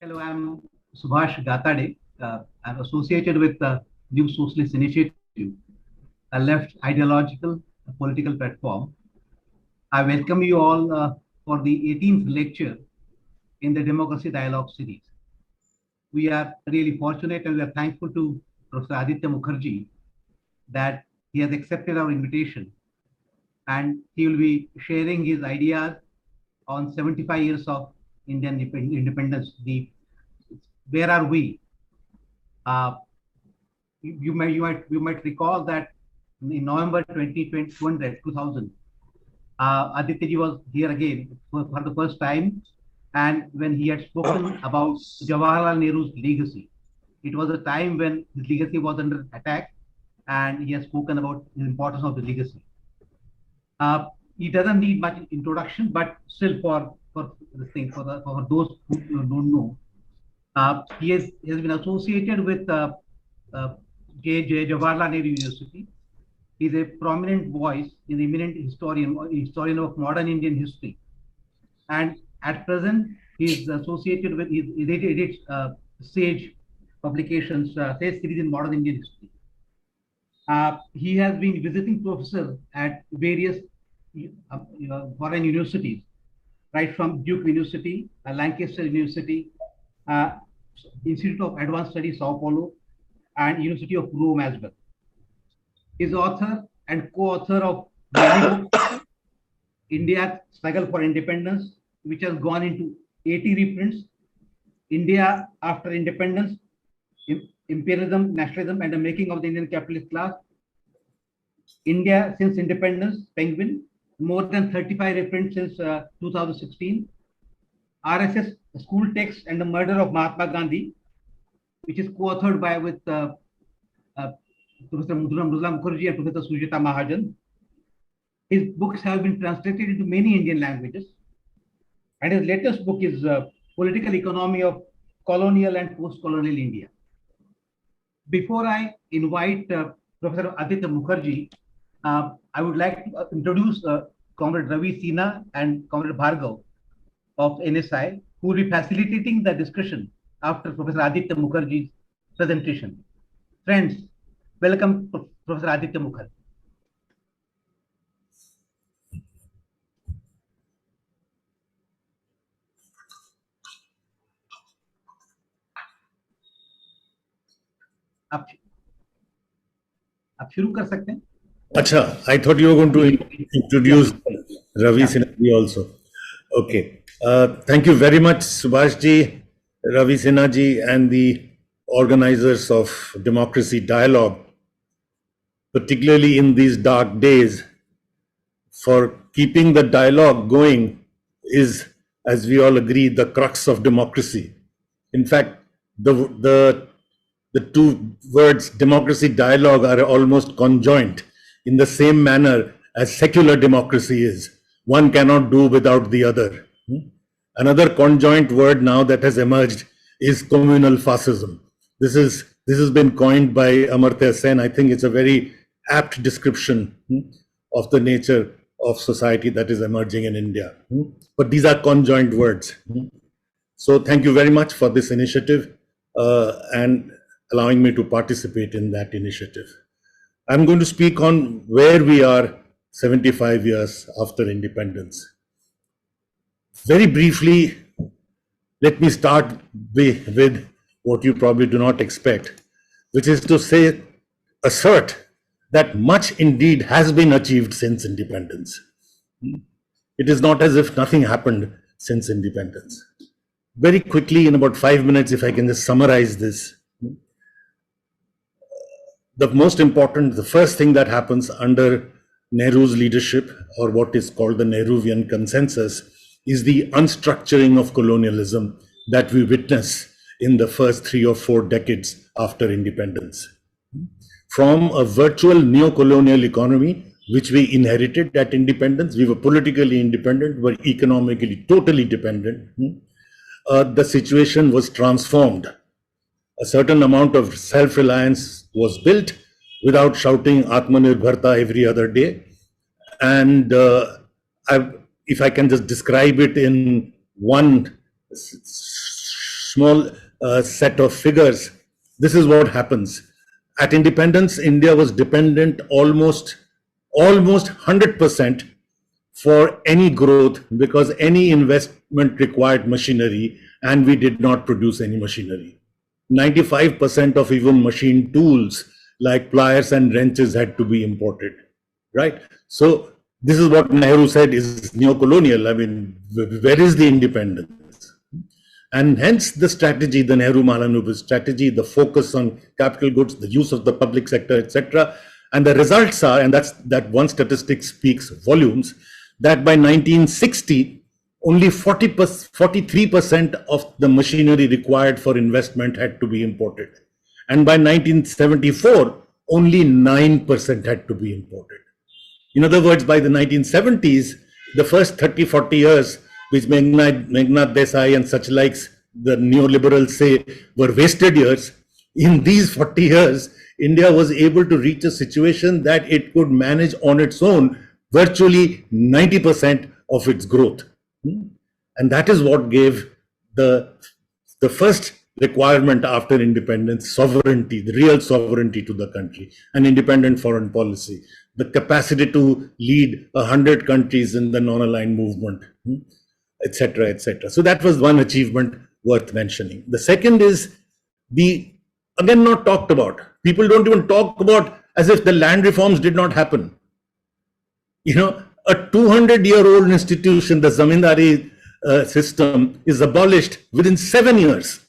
Hello, I'm Subhash Gatade. I'm associated with the New Socialist Initiative, a left ideological political platform. I welcome you all for the 18th lecture in the Democracy Dialogue series. We are really fortunate and we are thankful to Prof Aditya Mukherjee that he has accepted our invitation and he will be sharing his ideas on 75 years of Indian independence. Where are we? Uh, you might recall that in November 2000, Aditya ji was here again for the first time, and when he had spoken about Jawaharlal Nehru's legacy, it was a time when his legacy was under attack, and he has spoken about the importance of the legacy. He doesn't need much introduction, but still for this thing for those who don't know, he has been associated with Jawaharlal Nehru University. He is a prominent voice, an eminent historian of modern Indian history. And at present, he is associated with, he edits Sage publications, Sage series in modern Indian history. He has been visiting professor at various foreign universities, right from Duke University, Lancaster University, Institute of Advanced Studies, Sao Paulo, and University of Rome as well. Is author and co-author of many books, India's Struggle for Independence, which has gone into 80 reprints, India After Independence, Imperialism, Nationalism, and the Making of the Indian Capitalist Class, India Since Independence, Penguin, more than 35 reprints since 2016, RSS School Text and the Murder of Mahatma Gandhi, which is co-authored with Professor Mukherjee and Professor Sujata Mahajan. His books have been translated into many Indian languages. And his latest book is Political Economy of Colonial and Post-Colonial India. Before I invite Professor Aditya Mukherjee, I would like to introduce Comrade Ravi Sinha and Comrade Bhargav of NSI, who will be facilitating the discussion after Professor Aditya Mukherjee's presentation. Friends, welcome Professor Aditya Mukherjee. आप शुरू कर सकते हैं? Acha, I thought you were going to introduce Ravi Sinha ji also. Okay. Thank you very much, Subhash ji, Ravi Sinha ji, and the organizers of Democracy Dialogue, particularly in these dark days, for keeping the dialogue going is, as we all agree, the crux of democracy. In fact, the two words democracy dialogue are almost conjoined in the same manner as secular democracy is. One cannot do without the other. Another conjoint word now that has emerged is communal fascism. This has been coined by Amartya Sen. I think it's a very apt description of the nature of society that is emerging in India. But these are conjoint words. So thank you very much for this initiative and allowing me to participate in that initiative. I'm going to speak on where we are 75 years after independence. Very briefly, let me start with what you probably do not expect, which is to assert that much indeed has been achieved since independence. It is not as if nothing happened since independence. Very quickly, in about 5 minutes, if I can just summarize this. The first thing that happens under Nehru's leadership, or what is called the Nehruvian consensus, is the unstructuring of colonialism that we witness in the first 3 or 4 decades after independence. From a virtual neo-colonial economy, which we inherited at independence, we were politically independent, were economically totally dependent. The situation was transformed. A certain amount of self-reliance was built without shouting Atmanirbharta every other day. And if I can just describe it in one small set of figures, this is what happens. At independence, India was dependent almost 100% for any growth, because any investment required machinery and we did not produce any machinery. 95% of even machine tools like pliers and wrenches had to be imported, right? So this is what Nehru said is neo-colonial. I mean, where is the independence? And hence the strategy, the Nehru-Mahalanobis strategy, the focus on capital goods, the use of the public sector, etc. And the results are, and that one statistic speaks volumes, that by 1960, only 43% of the machinery required for investment had to be imported. And by 1974, only 9% had to be imported. In other words, by the 1970s, the first 30, 40 years, which Meghnad Desai and such likes, the neoliberals say, were wasted years. In these 40 years, India was able to reach a situation that it could manage on its own virtually 90% of its growth. And that is what gave the first requirement after independence, sovereignty, the real sovereignty to the country, an independent foreign policy, the capacity to lead 100 countries in the non-aligned movement, etc., etc. So that was one achievement worth mentioning. The second is again not talked about. People don't even talk about as if the land reforms did not happen. You know, a 200-year-old institution, the zamindari system, is abolished within 7 years.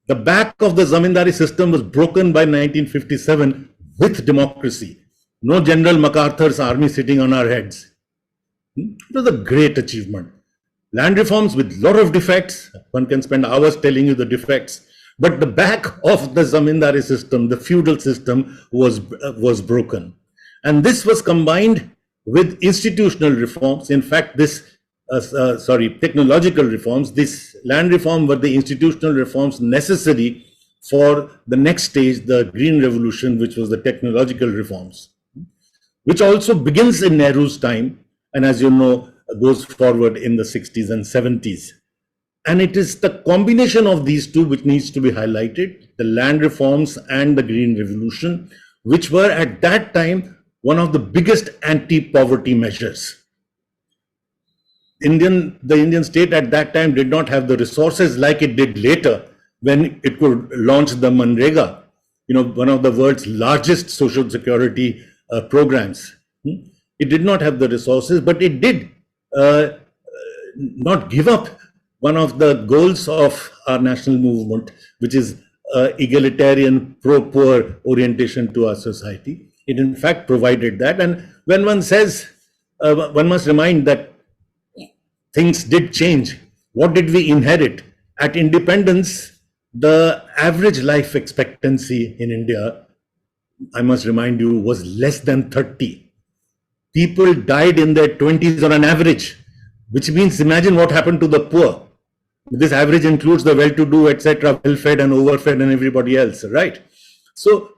The back of the zamindari system was broken by 1957 with democracy. No General MacArthur's army sitting on our heads. It was a great achievement. Land reforms with a lot of defects. One can spend hours telling you the defects. But the back of the zamindari system, the feudal system, was broken. And this was combined with institutional reforms. In fact, technological reforms. This land reform were the institutional reforms necessary for the next stage, the Green Revolution, which was the technological reforms, which also begins in Nehru's time, and as you know, goes forward in the 60s and 70s. And it is the combination of these two which needs to be highlighted, the land reforms and the Green Revolution, which were at that time one of the biggest anti-poverty measures. The Indian state at that time did not have the resources like it did later when it could launch the Manrega, one of the world's largest social security programs. It did not have the resources, but it did not give up one of the goals of our national movement, which is egalitarian, pro-poor orientation to our society. It in fact provided that. And when one says, one must remind that things did change. What did we inherit? At independence, the average life expectancy in India, I must remind you, was less than 30. People died in their 20s on an average, which means imagine what happened to the poor. This average includes the well-to-do, etc., well-fed and overfed and everybody else, right? So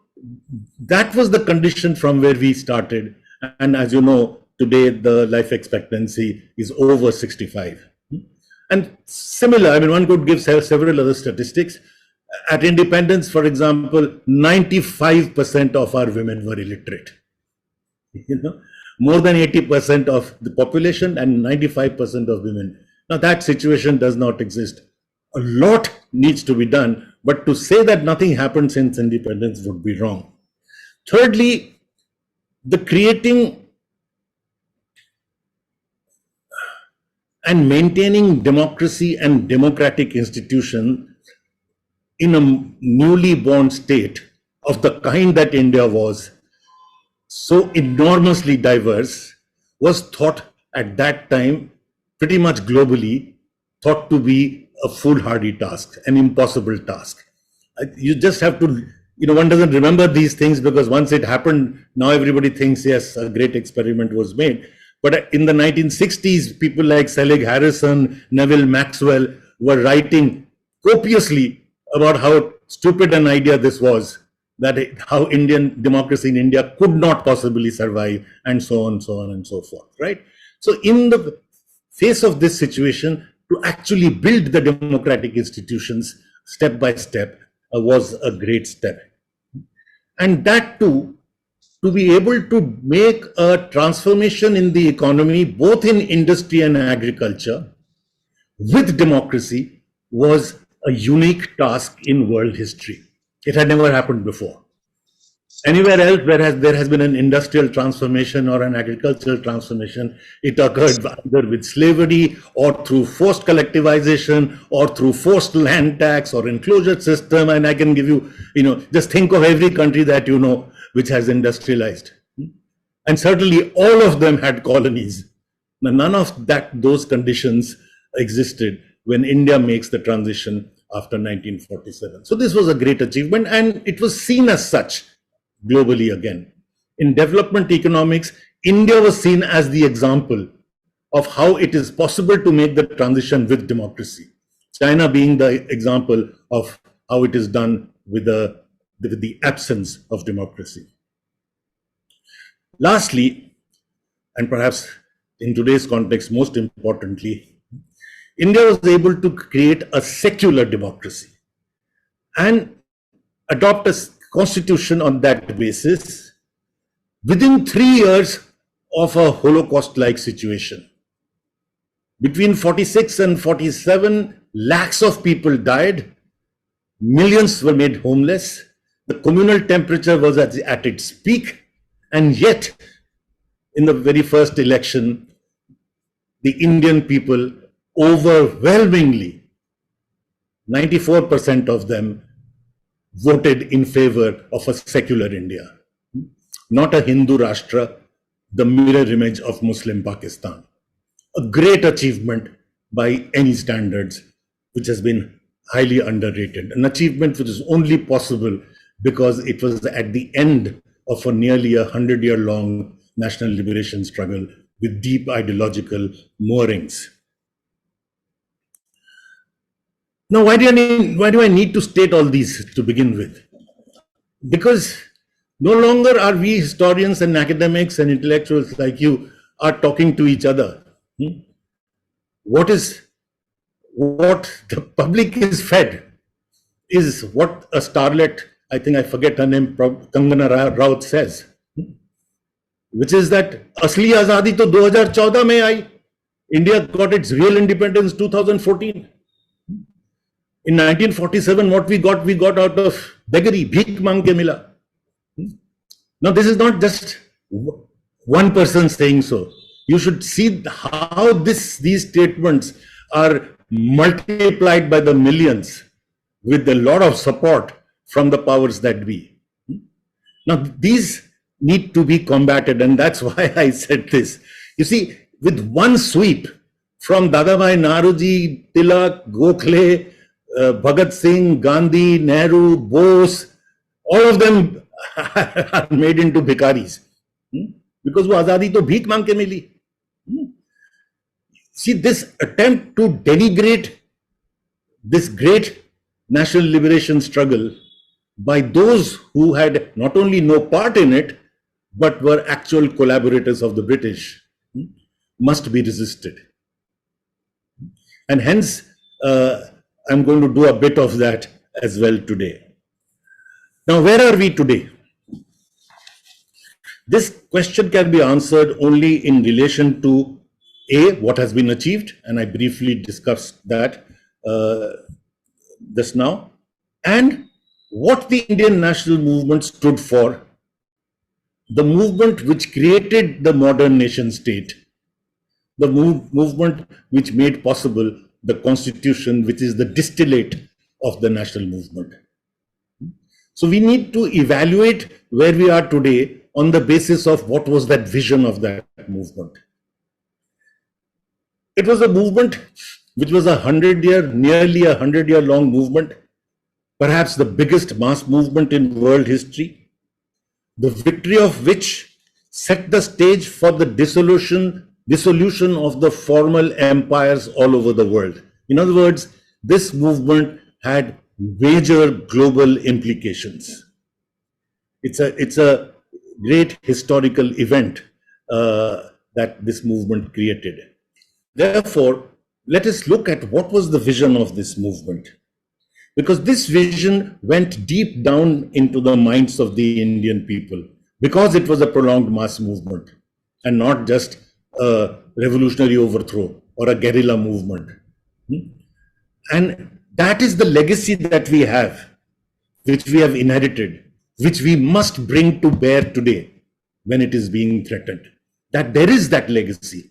that was the condition from where we started. And as you know, today the life expectancy is over 65. And similar, one could give several other statistics. At independence, for example, 95% of our women were illiterate. More than 80% of the population and 95% of women. Now that situation does not exist. A lot needs to be done, but to say that nothing happened since independence would be wrong. Thirdly, the creating and maintaining democracy and democratic institution in a newly born state of the kind that India was, so enormously diverse, was thought at that time, pretty much globally, thought to be a foolhardy task, an impossible task. You just have to, one doesn't remember these things because once it happened, now everybody thinks, yes, a great experiment was made. But in the 1960s, people like Selig Harrison, Neville Maxwell were writing copiously about how stupid an idea this was, how Indian democracy in India could not possibly survive, and so on and so forth, right? So in the face of this situation, to actually build the democratic institutions step by step was a great step. And that too, to be able to make a transformation in the economy, both in industry and agriculture, with democracy, was a unique task in world history. It had never happened before. Anywhere else where there has been an industrial transformation or an agricultural transformation, it occurred either with slavery or through forced collectivization or through forced land tax or enclosure system. And I can give you, just think of every country that you know which has industrialized. And certainly all of them had colonies. Now, none of those conditions existed when India makes the transition after 1947. So this was a great achievement, and it was seen as such globally again. In development economics, India was seen as the example of how it is possible to make the transition with democracy. China being the example of how it is done with the absence of democracy. Lastly, and perhaps in today's context most importantly, India was able to create a secular democracy and adopt a constitution on that basis within 3 years of a Holocaust-like situation. Between 46 and 47, lakhs of people died, millions were made homeless, the communal temperature was at its peak, and yet in the very first election, the Indian people overwhelmingly, 94% of them, voted in favor of a secular India, not a Hindu Rashtra, the mirror image of Muslim Pakistan. A great achievement by any standards, which has been highly underrated. An achievement which is only possible because it was at the end of a nearly 100-year-long national liberation struggle with deep ideological moorings. Now, why do I need to state all these to begin with? Because no longer are we historians and academics and intellectuals like you are talking to each other. What the public is fed is what a starlet, I think I forget her name, Kangana Ranaut says, which is that Asli Azadi to 2014 mein aayi. India got its real independence 2014. In 1947, what we got out of beggary, bheek mang ke mila. Now, this is not just one person saying so. You should see how these statements are multiplied by the millions with a lot of support from the powers that be. Now, these need to be combated, and that's why I said this. You see, with one sweep from Dadabhai Naoroji, Tilak, Gokhale, Bhagat Singh, Gandhi, Nehru, Bose, all of them are made into bhikaris. Because wo azadi to bheek mang ke mili. See, this attempt to denigrate this great national liberation struggle by those who had not only no part in it, but were actual collaborators of the British, must be resisted. And hence, I'm going to do a bit of that as well today. Now, where are we today? This question can be answered only in relation to A, what has been achieved, and I briefly discussed that just now, and what the Indian national movement stood for, the movement which created the modern nation state, the movement which made possible the constitution, which is the distillate of the national movement. So we need to evaluate where we are today on the basis of what was that vision of that movement. It was a movement which was nearly a 100-year long movement, perhaps the biggest mass movement in world history, the victory of which set the stage for the dissolution of the formal empires all over the world. In other words, this movement had major global implications. It's a great historical event that this movement created. Therefore, let us look at what was the vision of this movement. Because this vision went deep down into the minds of the Indian people, because it was a prolonged mass movement and not just a revolutionary overthrow or a guerrilla movement. And that is the legacy that we have, which we have inherited, which we must bring to bear today when it is being threatened. That there is that legacy,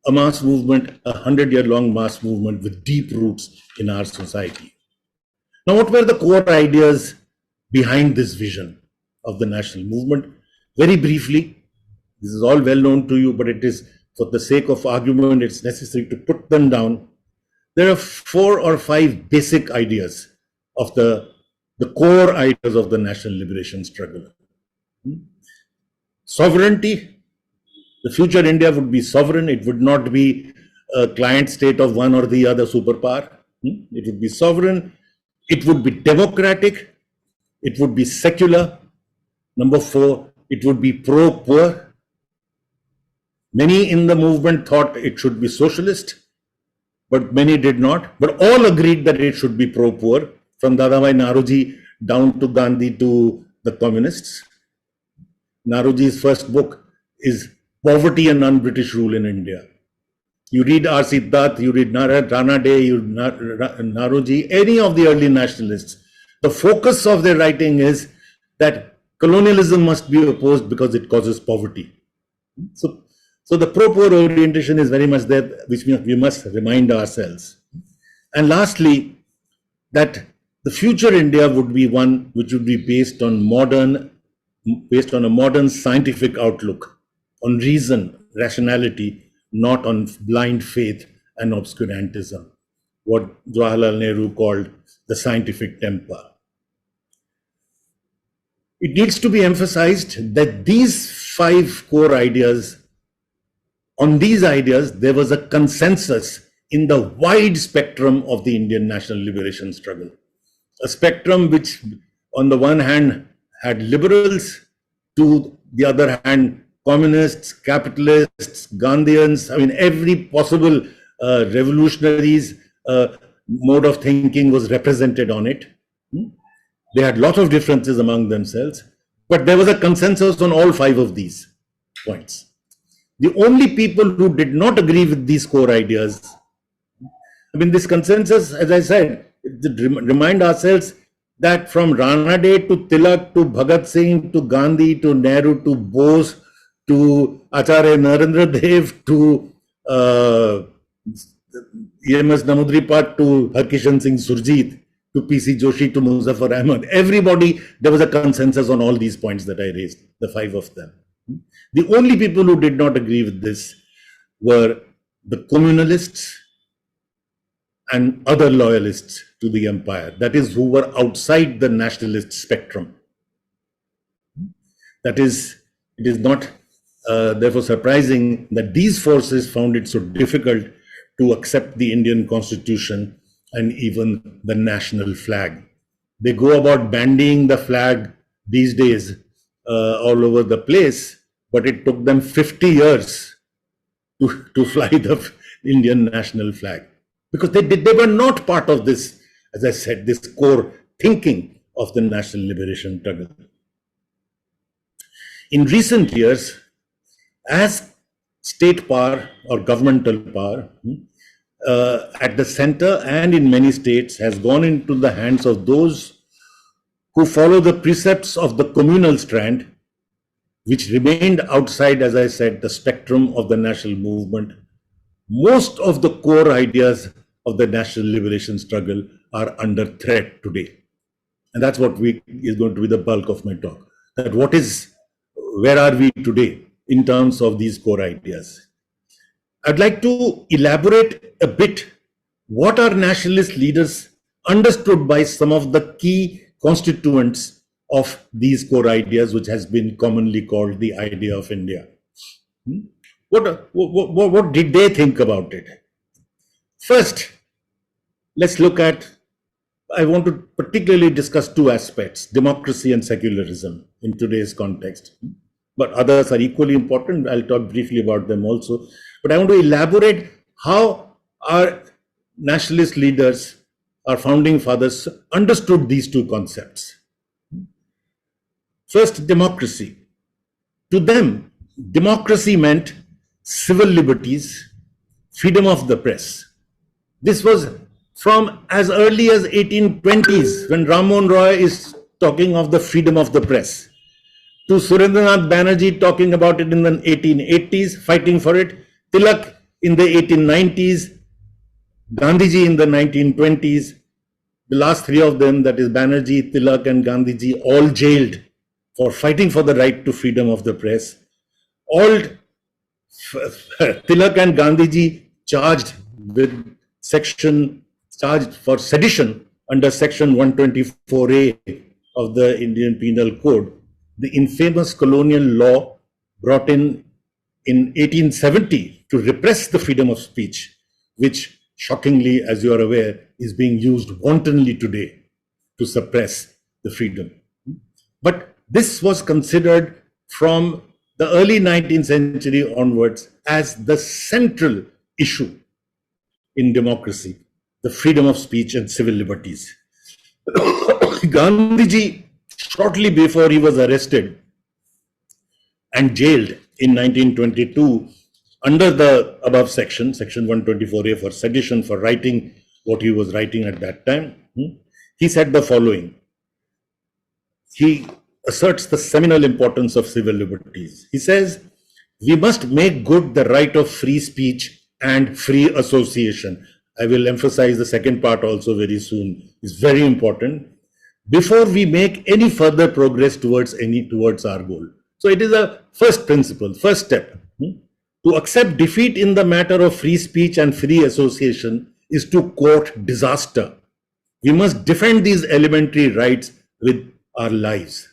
a mass movement, 100-year-long mass movement with deep roots in our society. Now, what were the core ideas behind this vision of the national movement? Very briefly, this is all well known to you, but it is for the sake of argument, it's necessary to put them down. There are 4 or 5 basic ideas of the core ideas of the national liberation struggle. Sovereignty. The future India would be sovereign. It would not be a client state of one or the other superpower. It would be sovereign. It would be democratic. It would be secular. Number 4, it would be pro-poor. Many in the movement thought it should be socialist, but many did not. But all agreed that it should be pro-poor, from Dadabhai Naoroji down to Gandhi to the communists. Naoroji's first book is Poverty and Non-British Rule in India. You read R. Siddharth, you read Rana Day, you read Naoroji, any of the early nationalists. The focus of their writing is that colonialism must be opposed because it causes poverty. So the pro-poor orientation is very much there, which we must remind ourselves. And lastly, that the future India would be one which would be based on a modern scientific outlook, on reason, rationality, not on blind faith and obscurantism, what Jawaharlal Nehru called the scientific temper. It needs to be emphasized that these 5 core ideas, on these ideas, there was a consensus in the wide spectrum of the Indian national liberation struggle. A spectrum which, on the one hand, had liberals, to the other hand, communists, capitalists, Gandhians, I mean, every possible revolutionaries mode of thinking was represented on it. They had lots of differences among themselves, but there was a consensus on all 5 of these points. The only people who did not agree with these core ideas, I mean, this consensus, as I said, remind ourselves that from Rana Day to Tilak to Bhagat Singh to Gandhi to Nehru to Bose to Acharya Narendra Dev to EMS Namudripat to Harkishan Singh Surjit to PC Joshi to Muzaffar Ahmad, everybody, there was a consensus on all these points that I raised, the 5 of them. The only people who did not agree with this were the communalists and other loyalists to the empire, that is, who were outside the nationalist spectrum. That is, it is not therefore surprising that these forces found it so difficult to accept the Indian constitution and even the national flag. They go about bandying the flag these days all over the place, but it took them 50 years to fly the Indian national flag, because they were not part of this, as I said, this core thinking of the national liberation struggle. In recent years, as state power or governmental power at the center and in many states has gone into the hands of those who follow the precepts of the communal strand, which remained outside, as I said, the spectrum of the national movement, most of the core ideas of the national liberation struggle are under threat today. And that's what is going to be the bulk of my talk. That where are we today in terms of these core ideas? I'd like to elaborate a bit what our nationalist leaders understood by some of the key constituents of these core ideas, which has been commonly called the idea of India. What did they think about it? First, let's look at, I want to particularly discuss 2 aspects, democracy and secularism in today's context. But others are equally important. I'll talk briefly about them also. But I want to elaborate how our nationalist leaders, our founding fathers, understood these two concepts. First, democracy. To them, democracy meant civil liberties, freedom of the press. This was from as early as 1820s, when Rammohn Roy is talking of the freedom of the press, to Surendranath Banerjee talking about it in the 1880s, fighting for it, Tilak in the 1890s, Gandhiji in the 1920s, the last three of them, that is Banerjee, Tilak and Gandhiji, all jailed for fighting for the right to freedom of the press. All Tilak and Gandhiji charged for sedition under section 124A of the Indian Penal Code, the infamous colonial law brought in 1870 to repress the freedom of speech, which shockingly, as you are aware, is being used wantonly today to suppress the freedom. But this was considered from the early 19th century onwards as the central issue in democracy, the freedom of speech and civil liberties. Gandhiji, shortly before he was arrested and jailed in 1922, under the above section 124A, for sedition, for writing what he was writing at that time, he said the following. He asserts the seminal importance of civil liberties. He says, we must make good the right of free speech and free association. I will emphasize the second part also very soon. It's very important before we make any further progress towards our goal. So it is a first principle, first step. To accept defeat in the matter of free speech and free association is to court disaster. We must defend these elementary rights with our lives.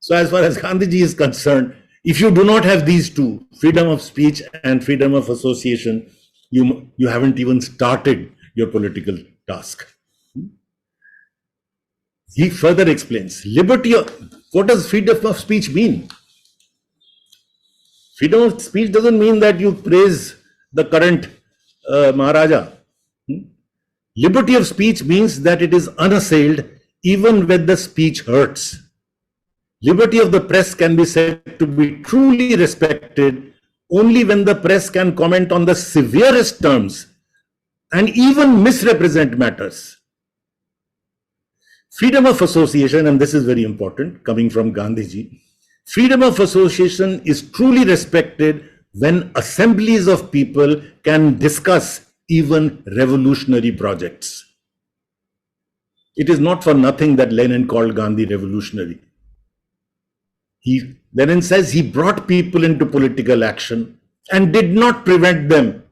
So as far as Gandhiji is concerned, if you do not have these two, freedom of speech and freedom of association, you haven't even started your political task. He further explains, what does freedom of speech mean? Freedom of speech doesn't mean that you praise the current Maharaja. Liberty of speech means that it is unassailed even when the speech hurts. Liberty of the press can be said to be truly respected only when the press can comment on the severest terms and even misrepresent matters. Freedom of association, and this is very important, coming from Gandhiji, freedom of association is truly respected when assemblies of people can discuss even revolutionary projects. It is not for nothing that Lenin called Gandhi revolutionary. Lenin says he brought people into political action and did not prevent them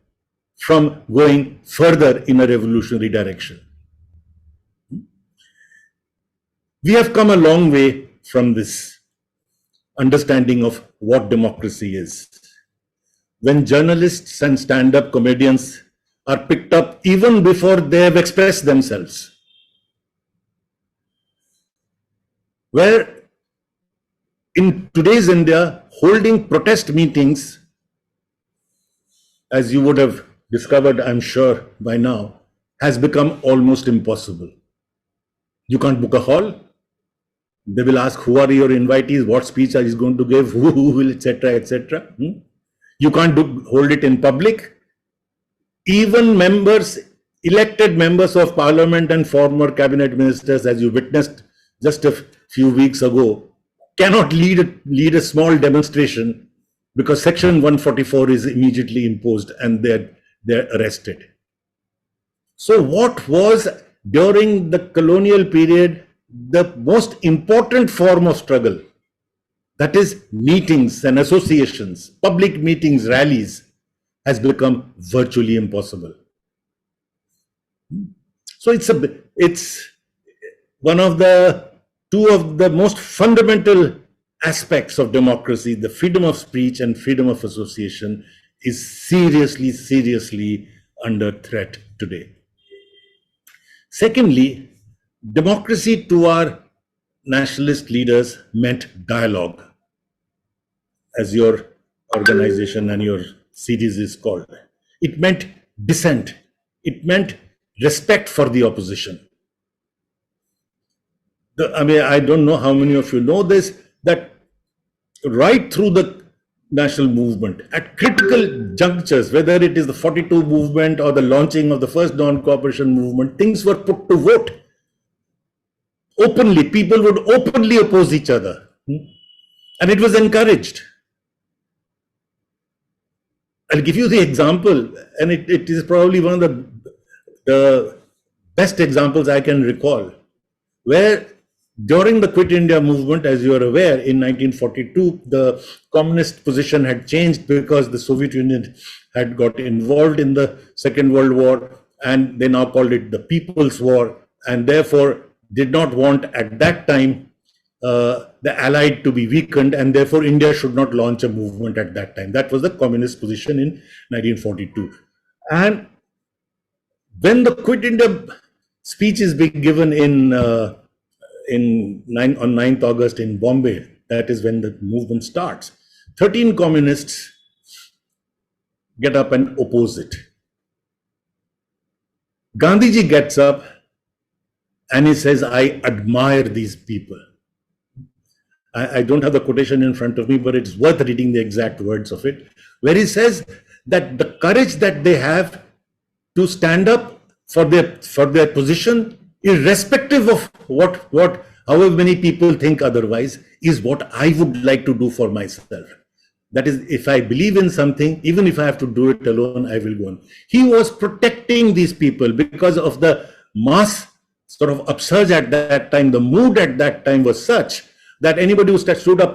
from going further in a revolutionary direction. We have come a long way from this understanding of what democracy is. When journalists and stand-up comedians are picked up even before they have expressed themselves, where in today's India, holding protest meetings, as you would have discovered, I'm sure by now, has become almost impossible. You can't book a hall. They will ask, who are your invitees, what speech are you going to give, who will, etc., etc. You can't hold it in public. Even elected members of parliament and former cabinet ministers, as you witnessed just a few weeks ago, cannot lead a small demonstration because section 144 is immediately imposed and they're arrested. So what was during the colonial period the most important form of struggle, that is meetings and associations, public meetings, rallies, has become virtually impossible. So it's one of two of the most fundamental aspects of democracy, the freedom of speech and freedom of association, is seriously, seriously under threat today. Secondly, democracy to our nationalist leaders meant dialogue, as your organization and your series is called. It meant dissent. It meant respect for the opposition. I don't know how many of you know this, that right through the national movement, at critical junctures, whether it is the 42 movement or the launching of the first non-cooperation movement, things were put to vote. Openly, people would openly oppose each other. And it was encouraged. I'll give you the example, and it is probably one of the best examples I can recall, where during the Quit India movement, as you are aware, in 1942, the communist position had changed because the Soviet Union had got involved in the Second World War, and they now called it the People's War, and therefore did not want at that time the Allied to be weakened, and therefore India should not launch a movement at that time. That was the communist position in 1942. And when the Quit India speech is being given on 9th August in Bombay, that is when the movement starts, 13 communists get up and oppose it. Gandhiji gets up and he says, I admire these people. I don't have the quotation in front of me, but it's worth reading the exact words of it, where he says that the courage that they have to stand up for their position, irrespective of however many people think otherwise, is what I would like to do for myself. That is, if I believe in something, even if I have to do it alone, I will go on. He was protecting these people because of the mass sort of upsurge at that time. The mood at that time was such that anybody who stood up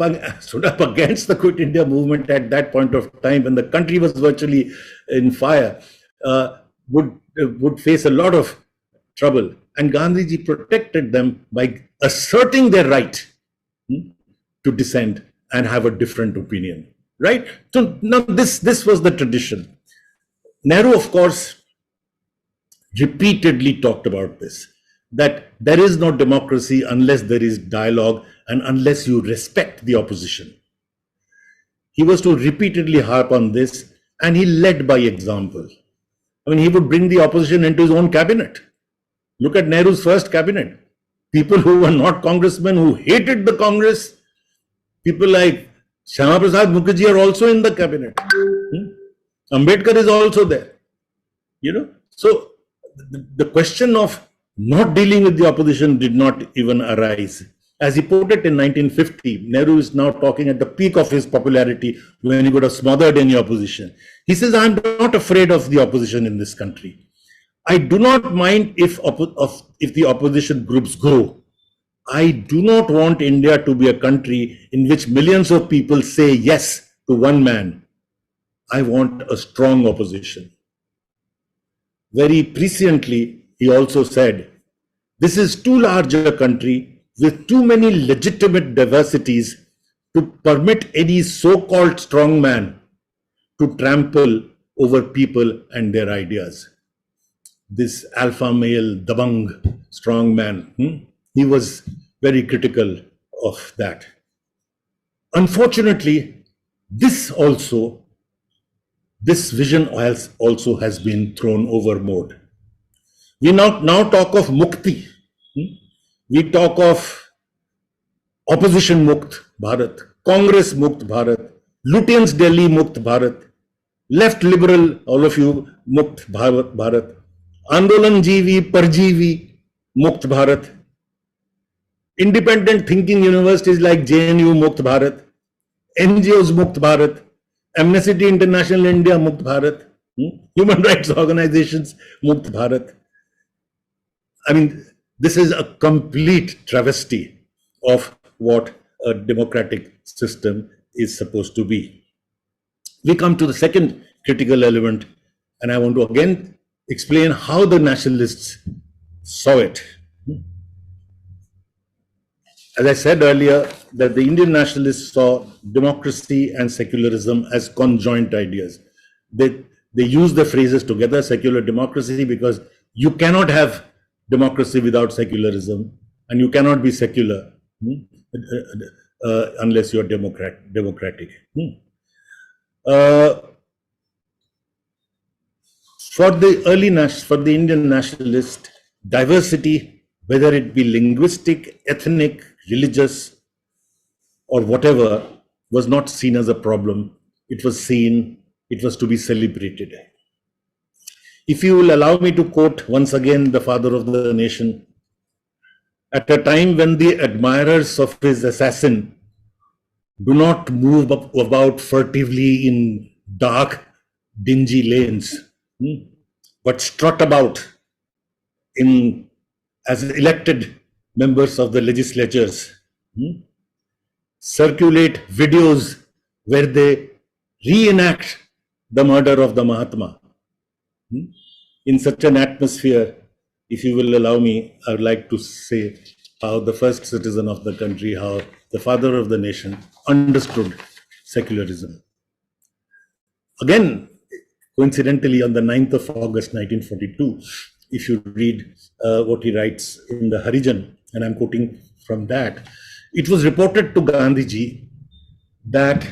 against the Quit India movement at that point of time, when the country was virtually in fire, would face a lot of trouble. And Gandhiji protected them by asserting their right to dissent and have a different opinion. Right? So now this was the tradition. Nehru, of course, repeatedly talked about this, that there is no democracy unless there is dialogue and unless you respect the opposition. He was to repeatedly harp on this, and he led by example. I mean, he would bring the opposition into his own cabinet. Look at Nehru's first cabinet. People who were not congressmen, who hated the Congress, people like Shyama Prasad Mukherjee are also in the cabinet. Ambedkar is also there. So the question of not dealing with the opposition did not even arise. As he put it in 1950, Nehru is now talking at the peak of his popularity when he would have smothered any opposition. He says, I'm not afraid of the opposition in this country. I do not mind if the opposition groups grow. I do not want India to be a country in which millions of people say yes to one man. I want a strong opposition. Very presciently, he also said, this is too large a country with too many legitimate diversities to permit any so-called strong man to trample over people and their ideas. This alpha male, dabang, strong man, he was very critical of that. Unfortunately, this vision also has been thrown overboard. We now talk of mukti. We talk of opposition mukt Bharat, Congress mukt Bharat, Lutyens Delhi mukt Bharat, left liberal, all of you, mukt Bharat, Andolan Jeevi, Parjeevi, mukt Bharat, independent thinking universities like JNU mukt Bharat, NGOs mukt Bharat, Amnesty International India mukt Bharat, human rights organizations mukt Bharat. I mean, this is a complete travesty of what a democratic system is supposed to be. We come to the second critical element, and I want to again explain how the nationalists saw it. As I said earlier, that the Indian nationalists saw democracy and secularism as conjoint ideas. They use the phrases together, secular democracy, because you cannot have democracy without secularism, and you cannot be secular unless you are democratic. For the Indian nationalist, diversity, whether it be linguistic, ethnic, religious, or whatever, was not seen as a problem. It was to be celebrated. If you will allow me to quote once again the father of the nation, at a time when the admirers of his assassin do not move about furtively in dark, dingy lanes, but strut about as elected members of the legislatures, circulate videos where they reenact the murder of the Mahatma. In such an atmosphere, if you will allow me, I would like to say how the first citizen of the country, how the father of the nation understood secularism. Again, coincidentally, on the 9th of August 1942, if you read what he writes in the Harijan, and I'm quoting from that, it was reported to Gandhiji that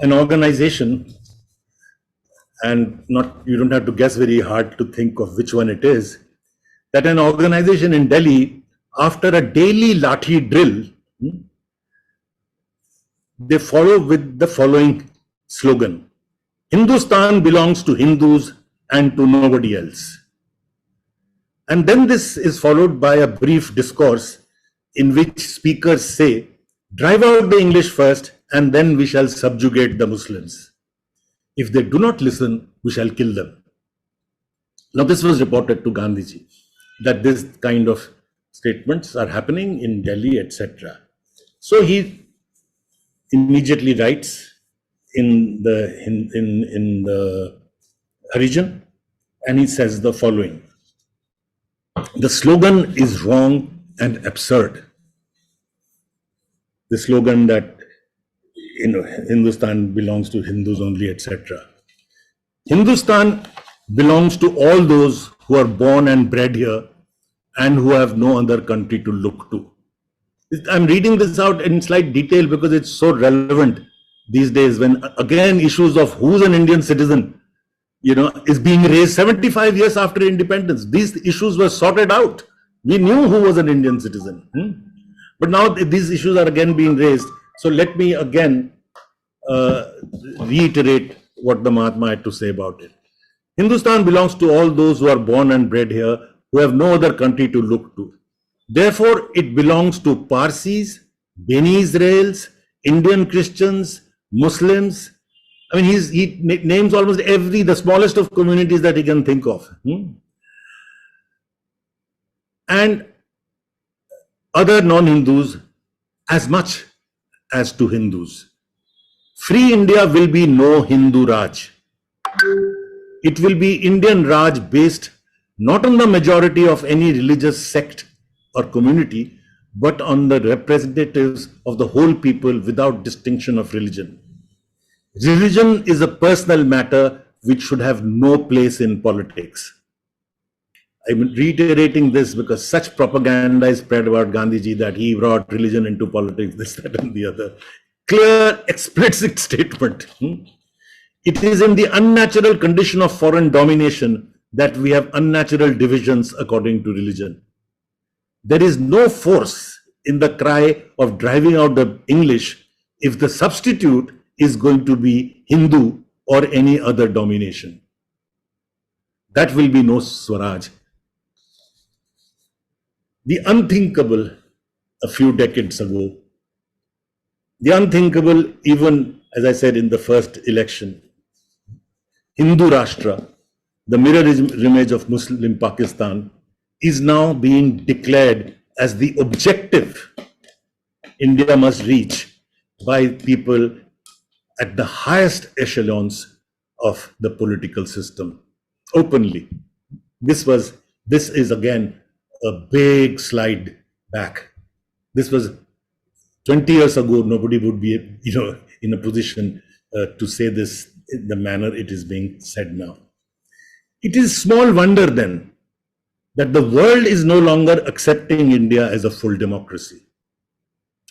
an organization, and you don't have to guess very hard to think of which one it is, that an organization in Delhi, after a daily lathi drill, they follow with the following slogan: Hindustan belongs to Hindus and to nobody else. And then this is followed by a brief discourse in which speakers say, drive out the English first and then we shall subjugate the Muslims. If they do not listen, we shall kill them. Now this was reported to Gandhiji, that this kind of statements are happening in Delhi, etc. So he immediately writes in the Harijan, and he says the following: the slogan is wrong and absurd. The slogan that Hindustan belongs to Hindus only, etc. Hindustan belongs to all those who are born and bred here and who have no other country to look to. I'm reading this out in slight detail because it's so relevant these days, when again issues of who's an Indian citizen, is being raised 75 years after independence. These issues were sorted out. We knew who was an Indian citizen. But now these issues are again being raised. So let me again reiterate what the Mahatma had to say about it. Hindustan belongs to all those who are born and bred here, who have no other country to look to. Therefore, it belongs to Parsis, Beni Israels, Indian Christians, Muslims. I mean, he names almost the smallest of communities that he can think of. And other non-Hindus as much as to Hindus. Free India will be no Hindu Raj. It will be Indian Raj based not on the majority of any religious sect or community, but on the representatives of the whole people without distinction of religion. Religion is a personal matter which should have no place in politics. I'm reiterating this because such propaganda is spread about Gandhiji that he brought religion into politics, this, that, and the other. Clear, explicit statement. It is in the unnatural condition of foreign domination that we have unnatural divisions according to religion. There is no force in the cry of driving out the English if the substitute is going to be Hindu or any other domination. That will be no Swaraj. The unthinkable a few decades ago, the unthinkable even, as I said, in the first election, Hindu Rashtra, the mirror image of Muslim Pakistan, is now being declared as the objective India must reach by people at the highest echelons of the political system, openly. This is again a big slide back. This was 20 years ago. Nobody would be, in a position to say this in the manner it is being said now. It is small wonder then that the world is no longer accepting India as a full democracy.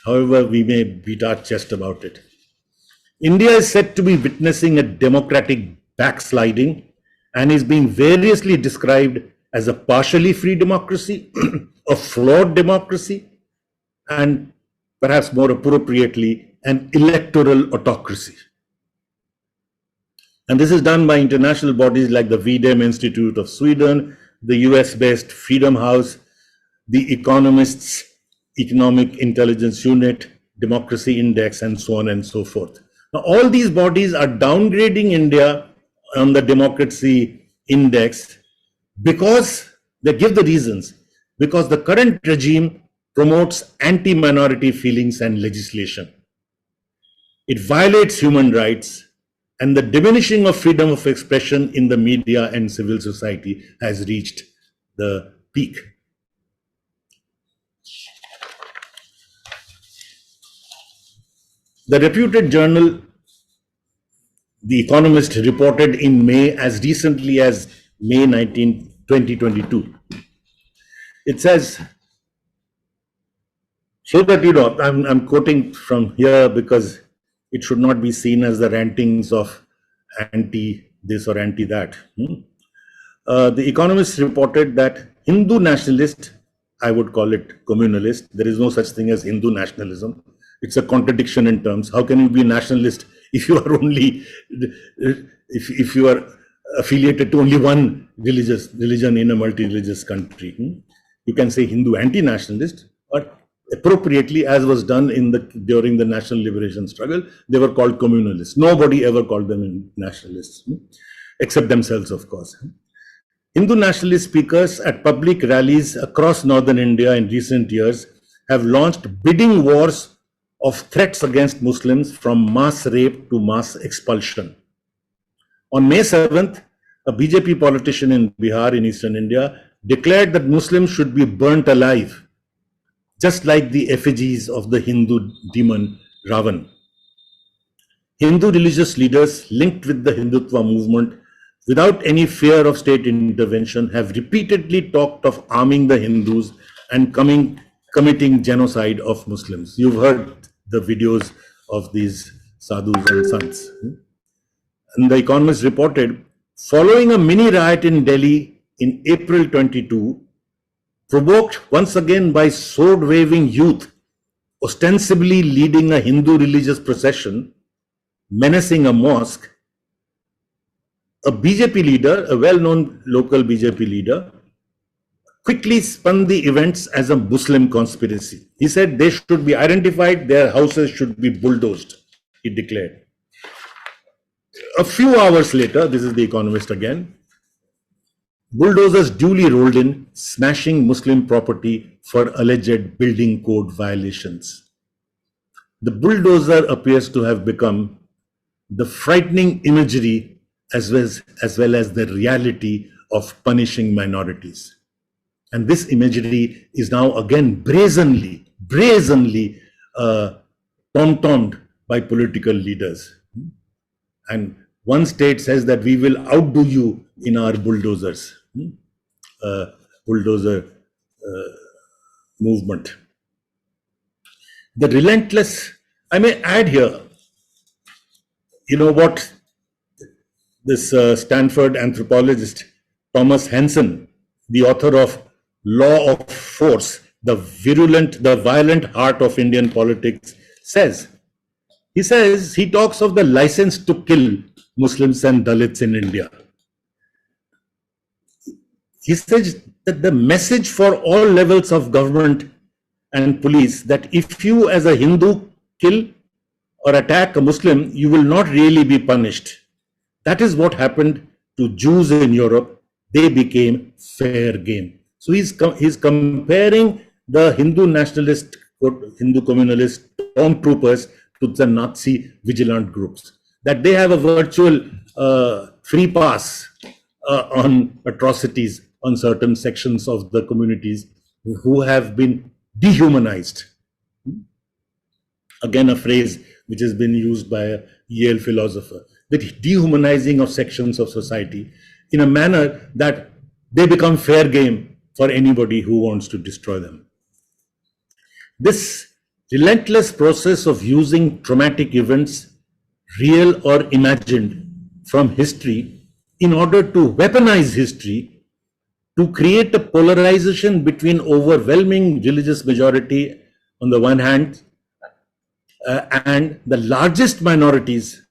However, we may beat our chest about it. India is said to be witnessing a democratic backsliding, and is being variously described as a partially free democracy, a flawed democracy, and perhaps more appropriately, an electoral autocracy. And this is done by international bodies like the VDEM Institute of Sweden, the US-based Freedom House, the Economist's Economic Intelligence Unit, Democracy Index, and so on and so forth. Now, all these bodies are downgrading India on the democracy index because they give the reasons, because the current regime promotes anti-minority feelings and legislation. It violates human rights, and the diminishing of freedom of expression in the media and civil society has reached the peak. The reputed journal, The Economist, reported in May, as recently as May 19, 2022. It says, so that you know, I'm quoting from here because it should not be seen as the rantings of anti this or anti that. The Economist reported that Hindu nationalist, I would call it communalist, there is no such thing as Hindu nationalism. It's a contradiction in terms. How can you be nationalist if you are only, if you are affiliated to only one religion in a multi-religious country? You can say Hindu anti-nationalist, but appropriately, as was done during the national liberation struggle, they were called communalists. Nobody ever called them nationalists, except themselves, of course. Hindu nationalist speakers at public rallies across northern India in recent years have launched bidding wars of threats against Muslims, from mass rape to mass expulsion. On May 7th, a BJP politician in Bihar in eastern India declared that Muslims should be burnt alive, just like the effigies of the Hindu demon Ravan. Hindu religious leaders linked with the Hindutva movement, without any fear of state intervention, have repeatedly talked of arming the Hindus and committing genocide of Muslims. You've heard the videos of these sadhus and sants. And the Economist reported, following a mini riot in Delhi in April 22, provoked once again by sword-waving youth, ostensibly leading a Hindu religious procession, menacing a mosque, a BJP leader, a well-known local BJP leader, quickly spun the events as a Muslim conspiracy. He said they should be identified, their houses should be bulldozed, he declared. A few hours later, this is the Economist again, bulldozers duly rolled in, smashing Muslim property for alleged building code violations. The bulldozer appears to have become the frightening imagery as well as the reality of punishing minorities. And this imagery is now again brazenly tom-tommed by political leaders. And one state says that we will outdo you in our bulldozers, bulldozer movement. The Relentless, I may add here, you know what this Stanford anthropologist Thomas Hansen, the author of Law of Force, the violent heart of Indian politics, says. He talks of the license to kill Muslims and Dalits in India. He says that the message for all levels of government and police, that if you as a Hindu kill or attack a Muslim, you will not really be punished. That is what happened to Jews in Europe. They became fair game. So he's comparing the Hindu nationalist, Hindu communalist stormtroopers to the Nazi vigilant groups, that they have a virtual free pass on atrocities on certain sections of the communities who have been dehumanized. Again, a phrase which has been used by a Yale philosopher, the dehumanizing of sections of society in a manner that they become fair game for anybody who wants to destroy them. This relentless process of using traumatic events, real or imagined, from history in order to weaponize history, to create a polarization between overwhelming religious majority on the one hand and the largest minorities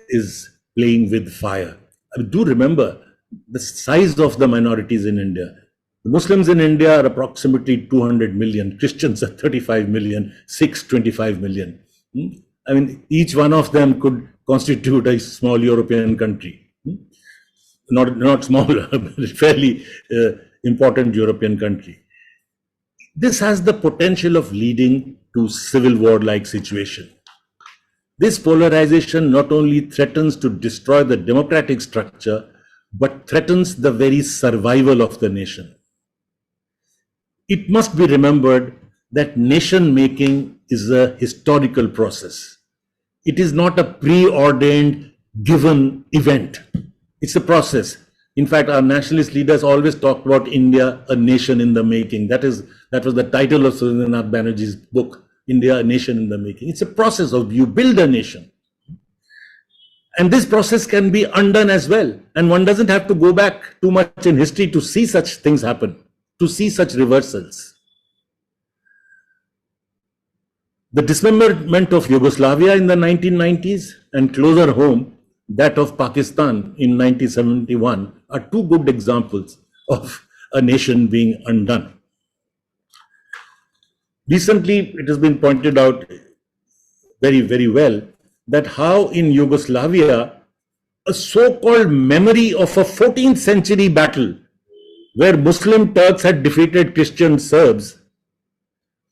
is playing with fire. I mean, do remember the size of the minorities in India. The Muslims in India are approximately 200 million, Christians are 35 million, Sikhs 25 million. I mean, each one of them could constitute a small European country. Not small, but fairly important European country. This has the potential of leading to civil war-like situation. This polarization not only threatens to destroy the democratic structure, but threatens the very survival of the nation. It must be remembered that nation making is a historical process. It is not a preordained given event. It's a process. In fact, our nationalist leaders always talked about India, a nation in the making. That was the title of Surendrannath Banerjee's book, India, a nation in the making. It's a process of you build a nation. And this process can be undone as well. And one doesn't have to go back too much in history to see such things happen, to see such reversals. The dismemberment of Yugoslavia in the 1990s and closer home, that of Pakistan in 1971 are two good examples of a nation being undone. Recently, it has been pointed out very, very well that how in Yugoslavia, a so-called memory of a 14th century battle where Muslim Turks had defeated Christian Serbs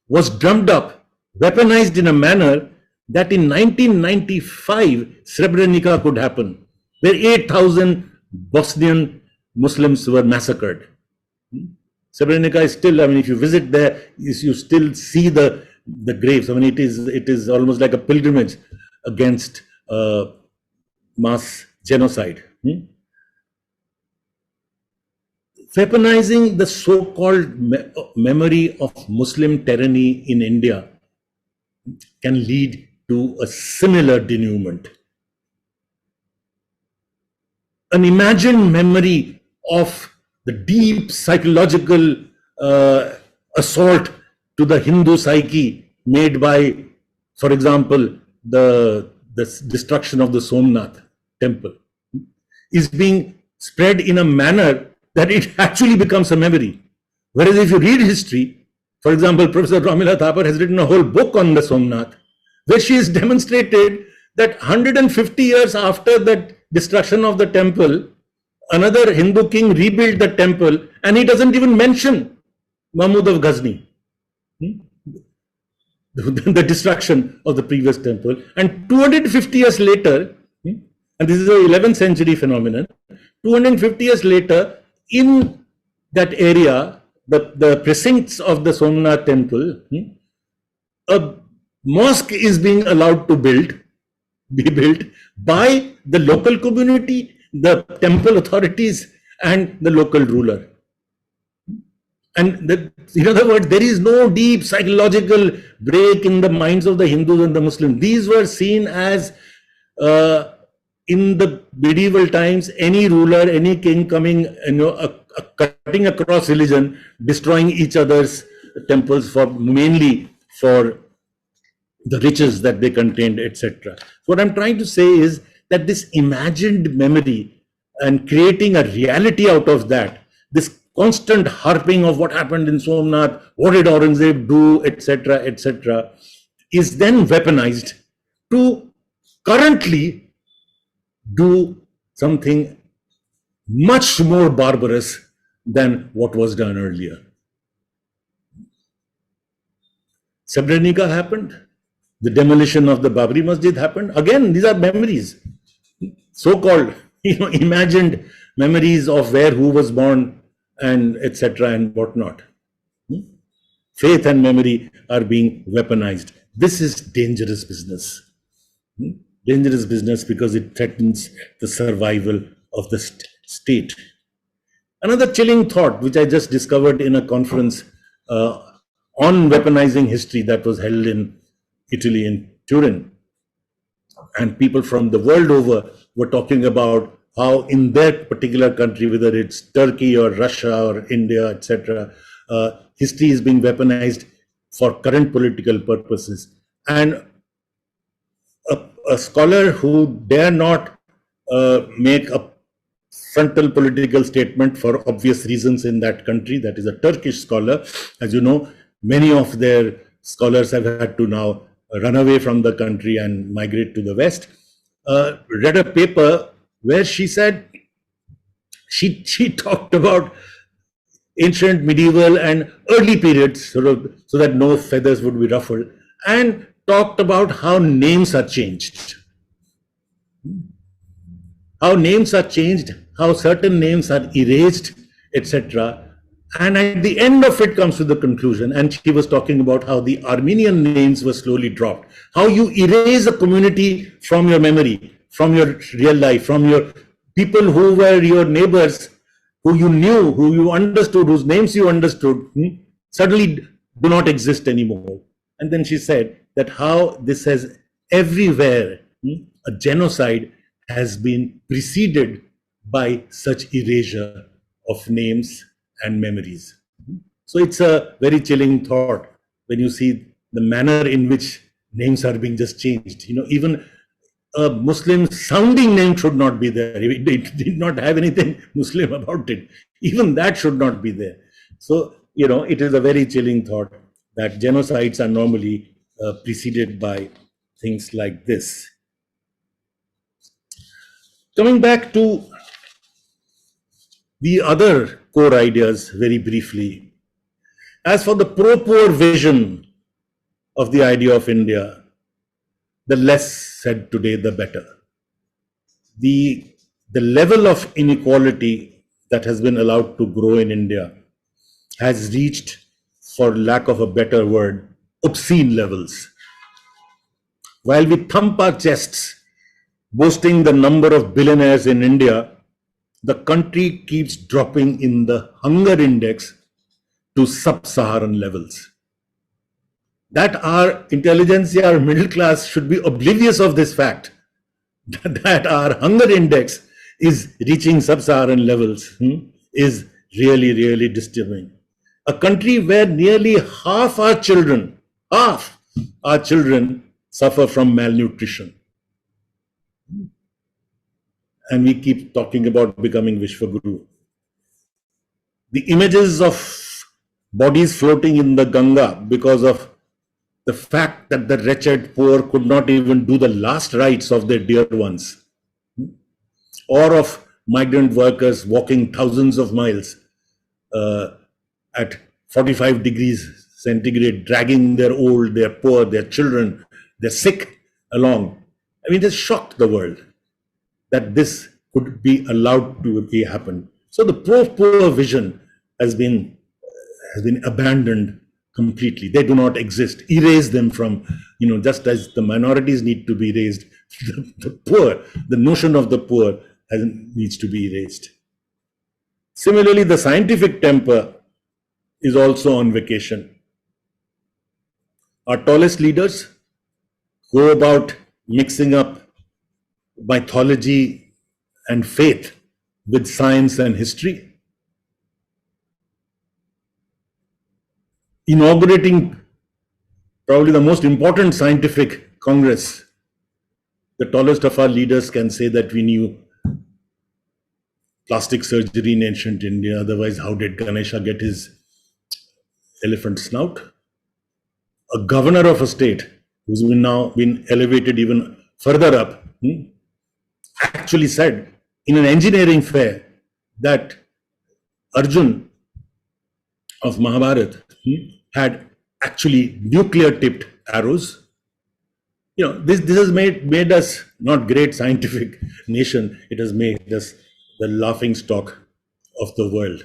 was drummed up, weaponized in a manner that in 1995, Srebrenica could happen, where 8,000 Bosnian Muslims were massacred. Srebrenica is still, I mean, if you visit there, you still see the graves. I mean, it is almost like a pilgrimage against mass genocide. Weaponizing the so-called memory of Muslim tyranny in India can lead to a similar denouement. An imagined memory of the deep psychological assault to the Hindu psyche made by, for example, the destruction of the Somnath Temple is being spread in a manner that it actually becomes a memory. Whereas if you read history, for example, Professor Ramila Thapar has written a whole book on the Somnath, where she has demonstrated that 150 years after that destruction of the temple, another Hindu king rebuilt the temple, and he doesn't even mention Mahmud of Ghazni, the destruction of the previous temple. And 250 years later, and this is an 11th century phenomenon, 250 years later, in that area, the precincts of the Somnath Temple, a mosque is being allowed to be built by the local community, the temple authorities, and the local ruler. And in other words, there is no deep psychological break in the minds of the Hindus and the Muslims. These were seen as, in the medieval times, any ruler, any king coming, cutting across religion, destroying each other's temples mainly for the riches that they contained, etc. What I'm trying to say is that this imagined memory and creating a reality out of that, this constant harping of what happened in Somnath, what did Aurangzeb do, etc., etc., is then weaponized to currently do something much more barbarous than what was done earlier. Srebrenica happened. The demolition of the Babri Masjid happened. Again, these are memories, so-called, imagined memories of where, who was born, and etc. and whatnot. Faith and memory are being weaponized. This is dangerous business. Dangerous business because it threatens the survival of the state. Another chilling thought, which I just discovered in a conference on weaponizing history that was held in Italy, in Turin, and people from the world over were talking about how in their particular country, whether it's Turkey or Russia or India, etc., history is being weaponized for current political purposes. And a scholar who dare not make a frontal political statement for obvious reasons in that country, that is a Turkish scholar. As you know, many of their scholars have had to now run away from the country and migrate to the West, read a paper where she said, she talked about ancient, medieval, and early periods, so that no feathers would be ruffled, and talked about how names are changed. How names are changed, how certain names are erased, etc. And at the end of it comes to the conclusion, and she was talking about how the Armenian names were slowly dropped, how you erase a community from your memory, from your real life, from your people who were your neighbors, who you knew, who you understood, whose names you understood, suddenly do not exist anymore. And then she said that how this has everywhere, a genocide has been preceded by such erasure of names and memories. So it's a very chilling thought when you see the manner in which names are being just changed. Even a Muslim sounding name should not be there. It did not have anything Muslim about it. Even that should not be there. So, it is a very chilling thought that genocides are normally preceded by things like this. Coming back to the other core ideas very briefly. As for the pro-poor vision of the idea of India, the less said today, the better. The level of inequality that has been allowed to grow in India has reached, for lack of a better word, obscene levels. While we thump our chests, boasting the number of billionaires in India, the country keeps dropping in the hunger index to sub-Saharan levels. That our intelligentsia, our middle class should be oblivious of this fact, that our hunger index is reaching sub-Saharan levels, is really, really disturbing. A country where nearly half our children suffer from malnutrition. And we keep talking about becoming Vishwaguru. The images of bodies floating in the Ganga because of the fact that the wretched poor could not even do the last rites of their dear ones, or of migrant workers walking thousands of miles at 45 degrees centigrade, dragging their old, their poor, their children, their sick along. I mean, it has shocked the world that this could be allowed to happen. So the pro-poor vision has been abandoned completely. They do not exist. Erase them from, just as the minorities need to be erased, the poor, the notion of the poor needs to be erased. Similarly, the scientific temper is also on vacation. Our tallest leaders go about mixing up mythology and faith with science and history, inaugurating probably the most important scientific congress. The tallest of our leaders can say that we knew plastic surgery in ancient India, otherwise how did Ganesha get his elephant snout? A governor of a state who's now been elevated even further up, actually said in an engineering fair that Arjun of Mahabharata had actually nuclear-tipped arrows. This has made us not great scientific nation. It has made us the laughing stock of the world.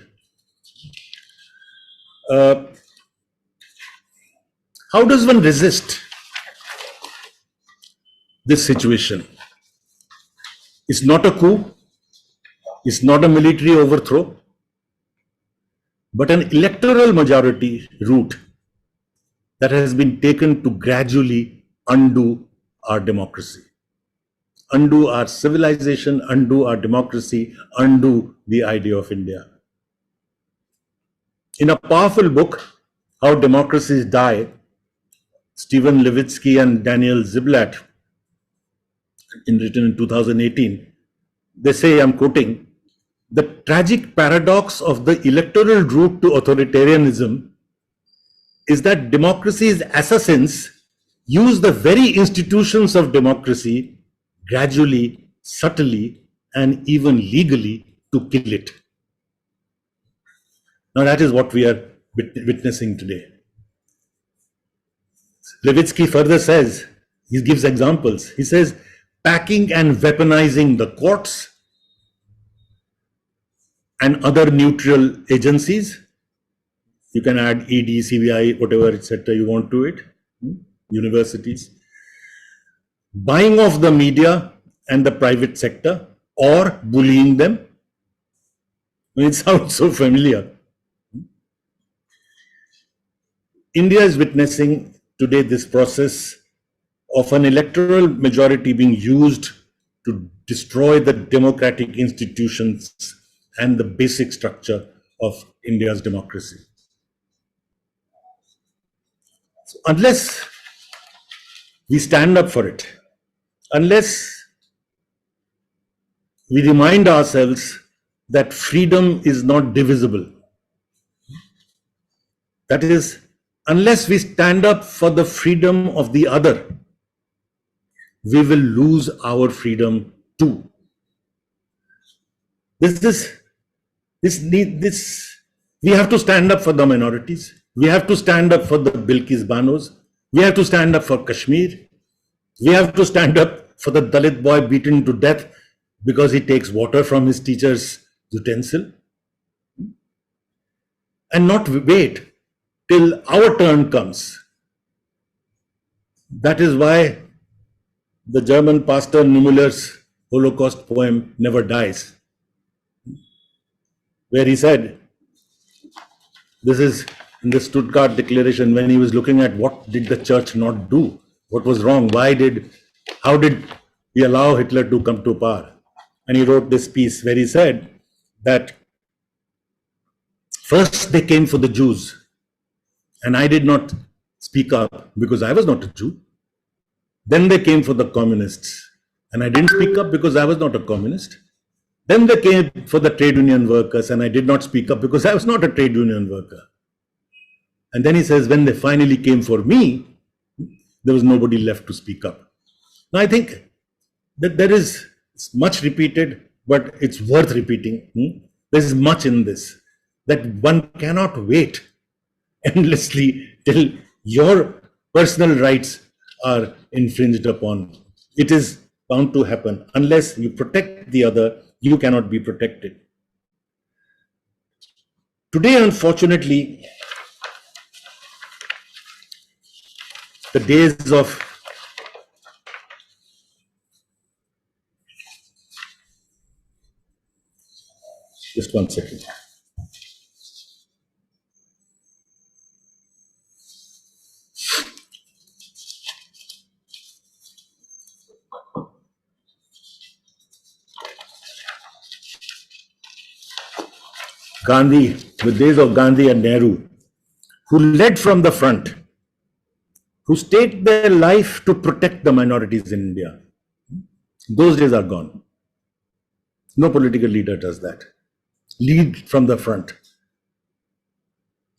How does one resist this situation? It's not a coup. It's not a military overthrow, but an electoral majority route that has been taken to gradually undo our democracy. undo our civilization, undo our democracy, undo the idea of India. In a powerful book, How Democracies Die, Stephen Levitsky and Daniel Ziblatt, written in 2018, they say, I'm quoting, "The tragic paradox of the electoral route to authoritarianism is that democracy's assassins use the very institutions of democracy gradually, subtly, and even legally to kill it." Now that is what we are witnessing today. Levitsky further says, he gives examples. He says, packing and weaponizing the courts and other neutral agencies. You can add ED, CBI, whatever, etc. you want to it. Universities. Buying off the media and the private sector, or bullying them. It sounds so familiar. India is witnessing today this process of an electoral majority being used to destroy the democratic institutions and the basic structure of India's democracy. So unless we stand up for it, unless we remind ourselves that freedom is not divisible, that is, unless we stand up for the freedom of the other, we will lose our freedom too. We have to stand up for the minorities. We have to stand up for the Bilkis Banos. We have to stand up for Kashmir. We have to stand up for the Dalit boy beaten to death because he takes water from his teacher's utensil. And not wait till our turn comes. That is why the German pastor Niemöller's Holocaust poem Never Dies, where he said, this is in the Stuttgart Declaration, when he was looking at what did the church not do, what was wrong, how did he allow Hitler to come to power? And he wrote this piece where he said that first they came for the Jews, and I did not speak up because I was not a Jew. Then they came for the communists, and I didn't speak up because I was not a communist. Then they came for the trade union workers, and I did not speak up because I was not a trade union worker. And then he says, when they finally came for me, there was nobody left to speak up. Now I think that it's much repeated, but it's worth repeating. There's much in this, that one cannot wait endlessly till your personal rights are infringed upon. It is bound to happen. Unless you protect the other, you cannot be protected. Today, unfortunately, the days of just one second. Gandhi, the days of Gandhi and Nehru, who led from the front, who staked their life to protect the minorities in India. Those days are gone. No political leader does that. Lead from the front,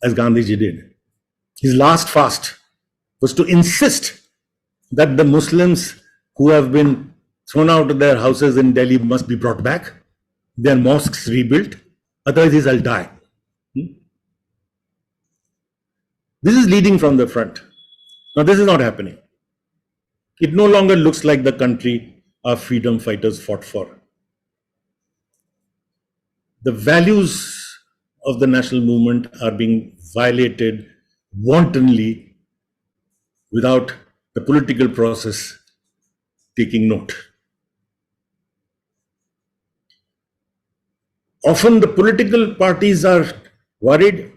as Gandhiji did. His last fast was to insist that the Muslims who have been thrown out of their houses in Delhi must be brought back, their mosques rebuilt, otherwise I'll die. This is leading from the front. Now this is not happening. It no longer looks like the country our freedom fighters fought for. The values of the national movement are being violated wantonly without the political process taking note. Often the political parties are worried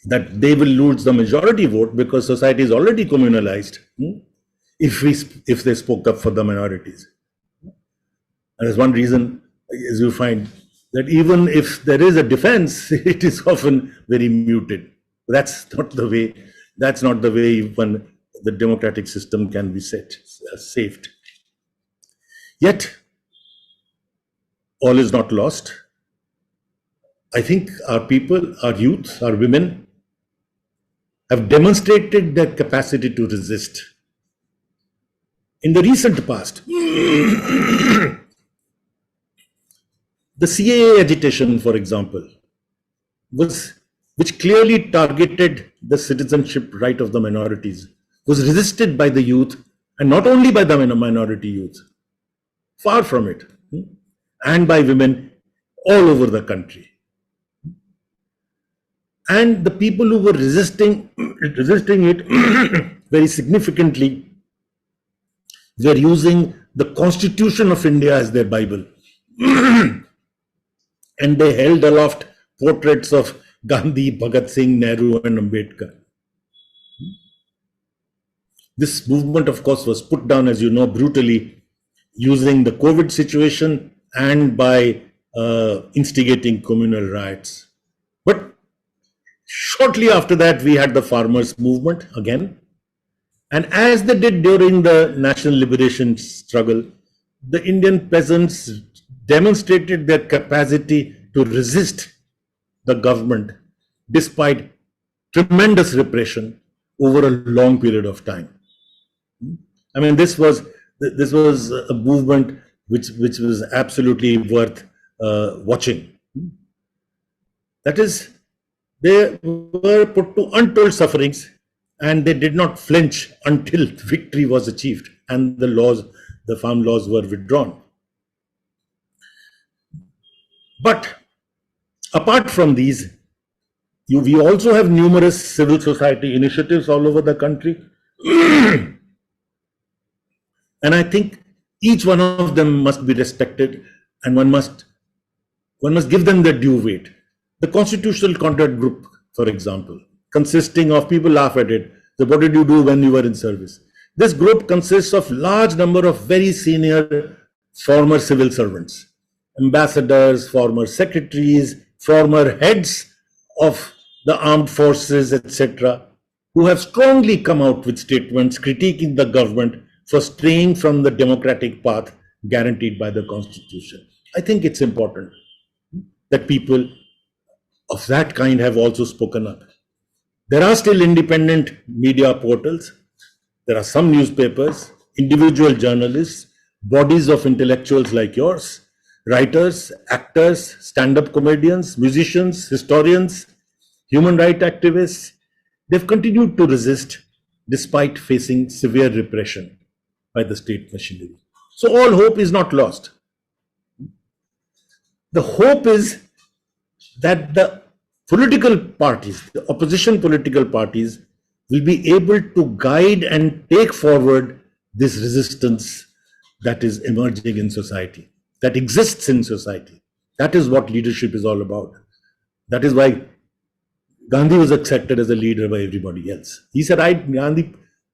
that they will lose the majority vote because society is already communalized if they spoke up for the minorities. And there's one reason, as you find, that even if there is a defense, it is often very muted. That's not the way. That's not the way even the democratic system can be saved. Yet, all is not lost. I think our people, our youth, our women have demonstrated their capacity to resist. In the recent past, the CAA agitation, for example, which clearly targeted the citizenship right of the minorities, was resisted by the youth, and not only by the minority youth, far from it, and by women all over the country. And the people who were resisting it very significantly were using the Constitution of India as their Bible. And they held aloft portraits of Gandhi, Bhagat Singh, Nehru, and Ambedkar. This movement, of course, was put down, as you know, brutally, using the COVID situation and by instigating communal riots. But shortly after that, we had the farmers' movement again. And as they did during the national liberation struggle, the Indian peasants demonstrated their capacity to resist the government despite tremendous repression over a long period of time. I mean, this was a movement which was absolutely worth watching. That is, they were put to untold sufferings, and they did not flinch until victory was achieved and the farm laws were withdrawn. But apart from these, we also have numerous civil society initiatives all over the country. And I think each one of them must be respected, and one must give them their due weight. The Constitutional Conduct Group, for example, consisting of, people laugh at it, so what did you do when you were in service? This group consists of large number of very senior former civil servants, ambassadors, former secretaries, former heads of the armed forces, etc., who have strongly come out with statements critiquing the government for straying from the democratic path guaranteed by the Constitution. I think it's important that people of that kind have also spoken up. There are still independent media portals. There are some newspapers, individual journalists, bodies of intellectuals like yours, writers, actors, stand-up comedians, musicians, historians, human rights activists. They've continued to resist despite facing severe repression by the state machinery. So all hope is not lost. The hope is that the political parties, the opposition political parties, will be able to guide and take forward this resistance that is emerging in society, that exists in society. That is what leadership is all about. That is why Gandhi was accepted as a leader by everybody else. He said, Gandhi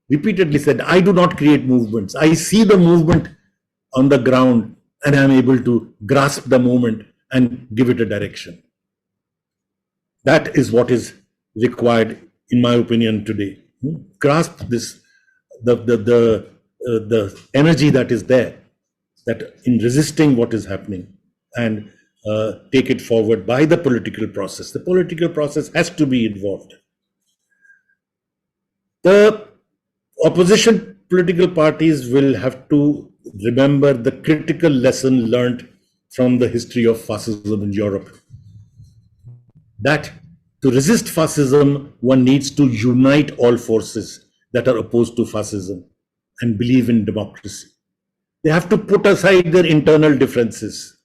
repeatedly said, I do not create movements. I see the movement on the ground and I am able to grasp the movement and give it a direction. That is what is required, in my opinion, today. Grasp this, the energy that is there, that in resisting what is happening, and take it forward by the political process. The political process has to be involved. The opposition political parties will have to remember the critical lesson learned from the history of fascism in Europe. That to resist fascism, one needs to unite all forces that are opposed to fascism and believe in democracy. They have to put aside their internal differences.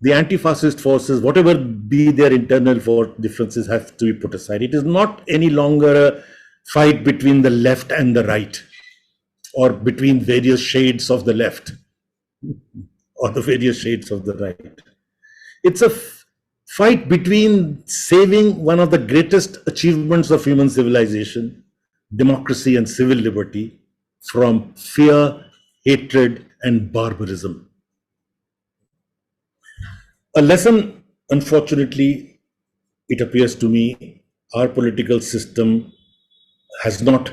The anti-fascist forces, whatever be their internal differences, have to be put aside. It is not any longer a fight between the left and the right, or between various shades of the left or the various shades of the right. It's a fight between saving one of the greatest achievements of human civilization, democracy and civil liberty, from fear, hatred, and barbarism. A lesson, unfortunately, it appears to me, our political system has not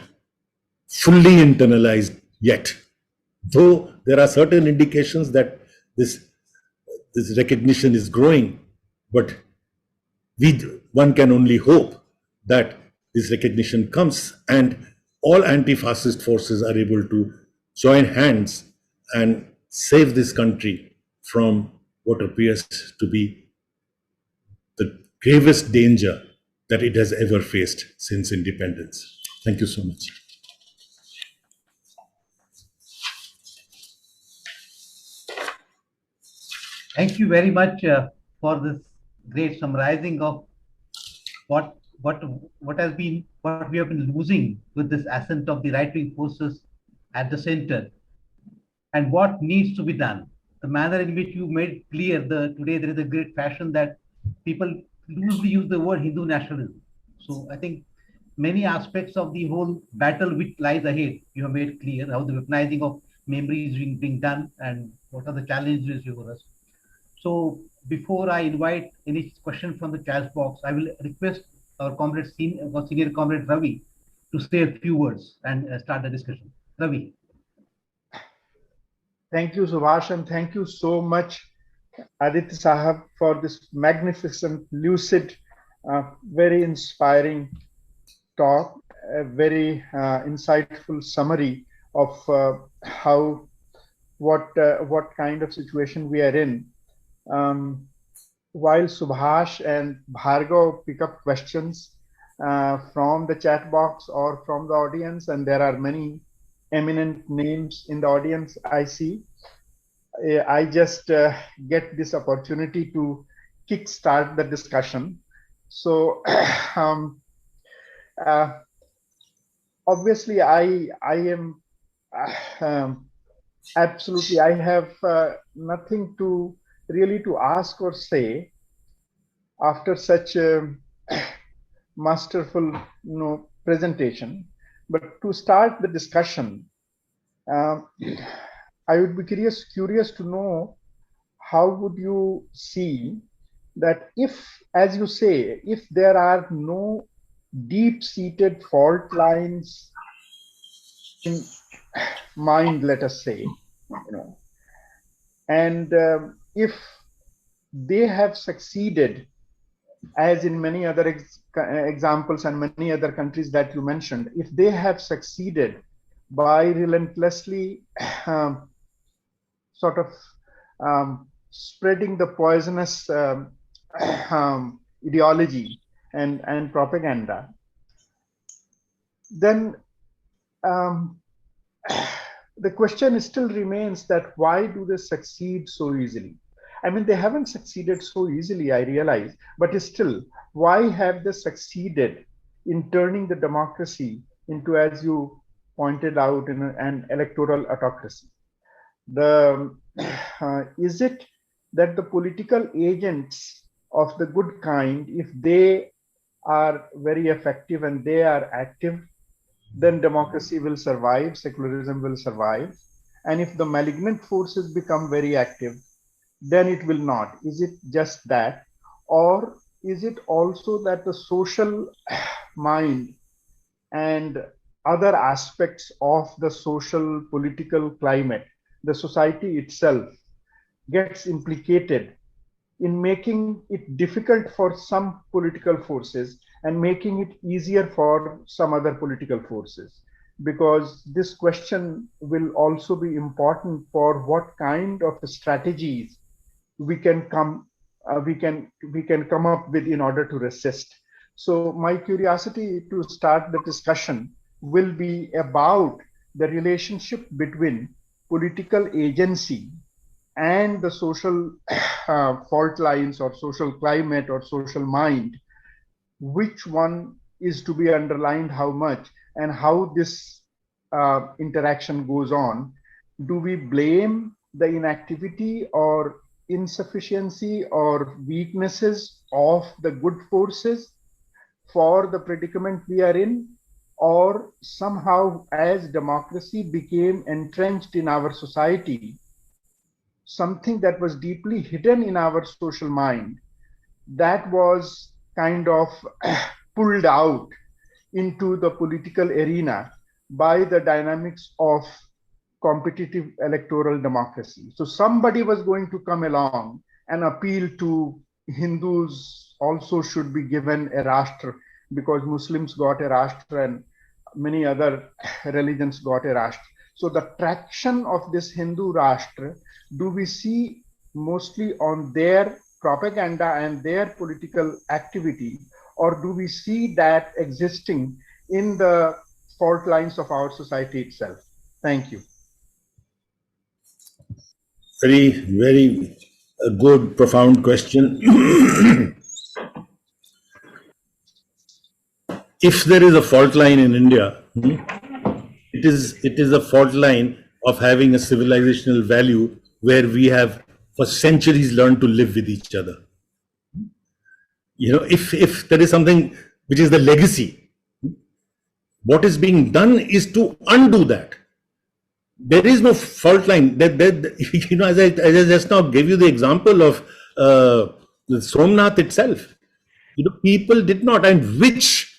fully internalized yet. Though there are certain indications that this recognition is growing, but one can only hope that this recognition comes and all anti-fascist forces are able to join hands and save this country from what appears to be the gravest danger that it has ever faced since independence. Thank you so much. Thank you very much for this great summarizing of what we have been losing with this ascent of the right-wing forces at the center, and what needs to be done. The manner in which you made clear today there is a great fashion that people loosely use the word Hindu nationalism. So I think many aspects of the whole battle which lies ahead, you have made clear how the weaponizing of memory is being done and what are the challenges before us. So before I invite any question from the chat box, I will request our senior comrade Ravi to say a few words and start the discussion. Ravi. Thank you, Subhash, and thank you so much, Aditya Sahab, for this magnificent, lucid, very inspiring talk, a very insightful summary of what kind of situation we are in. While Subhash and Bhargav pick up questions from the chat box or from the audience, and there are many eminent names in the audience I see, I just get this opportunity to kickstart the discussion. So obviously I am absolutely, I have nothing to really to ask or say after such a masterful presentation. But to start the discussion, I would be curious to know how would you see that if, as you say, if there are no deep-seated fault lines in mind, let us say, and if they have succeeded, as in many other examples and many other countries that you mentioned, if they have succeeded by relentlessly sort of spreading the poisonous ideology and propaganda, then the question still remains that why do they succeed so easily? I mean, they haven't succeeded so easily, I realize, but still, why have they succeeded in turning the democracy into, as you pointed out, in an electoral autocracy? Is it that the political agents of the good kind, if they are very effective and they are active, then democracy will survive, secularism will survive. And if the malignant forces become very active, then it will not. Is it just that? Or is it also that the social mind and other aspects of the social political climate, the society itself, gets implicated in making it difficult for some political forces and making it easier for some other political forces? Because this question will also be important for what kind of strategies we can come up with in order to resist. So my curiosity to start the discussion will be about the relationship between political agency and the social fault lines or social climate or social mind. Which one is to be underlined how much, and how this interaction goes on? Do we blame the inactivity or insufficiency or weaknesses of the good forces for the predicament we are in? or somehow as democracy became entrenched in our society, something that was deeply hidden in our social mind, that was kind of pulled out into the political arena by the dynamics of competitive electoral democracy. So somebody was going to come along and appeal to Hindus also should be given a rashtra, because Muslims got a rashtra and many other religions got a rashtra. So the traction of this Hindu rashtra, do we see mostly on their propaganda and their political activity, or do we see that existing in the fault lines of our society itself? Thank you. Very, very good, profound question. If there is a fault line in India, it is a fault line of having a civilizational value where we have for centuries learned to live with each other. You know, if there is something which is the legacy, what is being done is to undo that. There is no fault line. You know, as I just now gave you the example of Somnath itself. You know, people did not, and which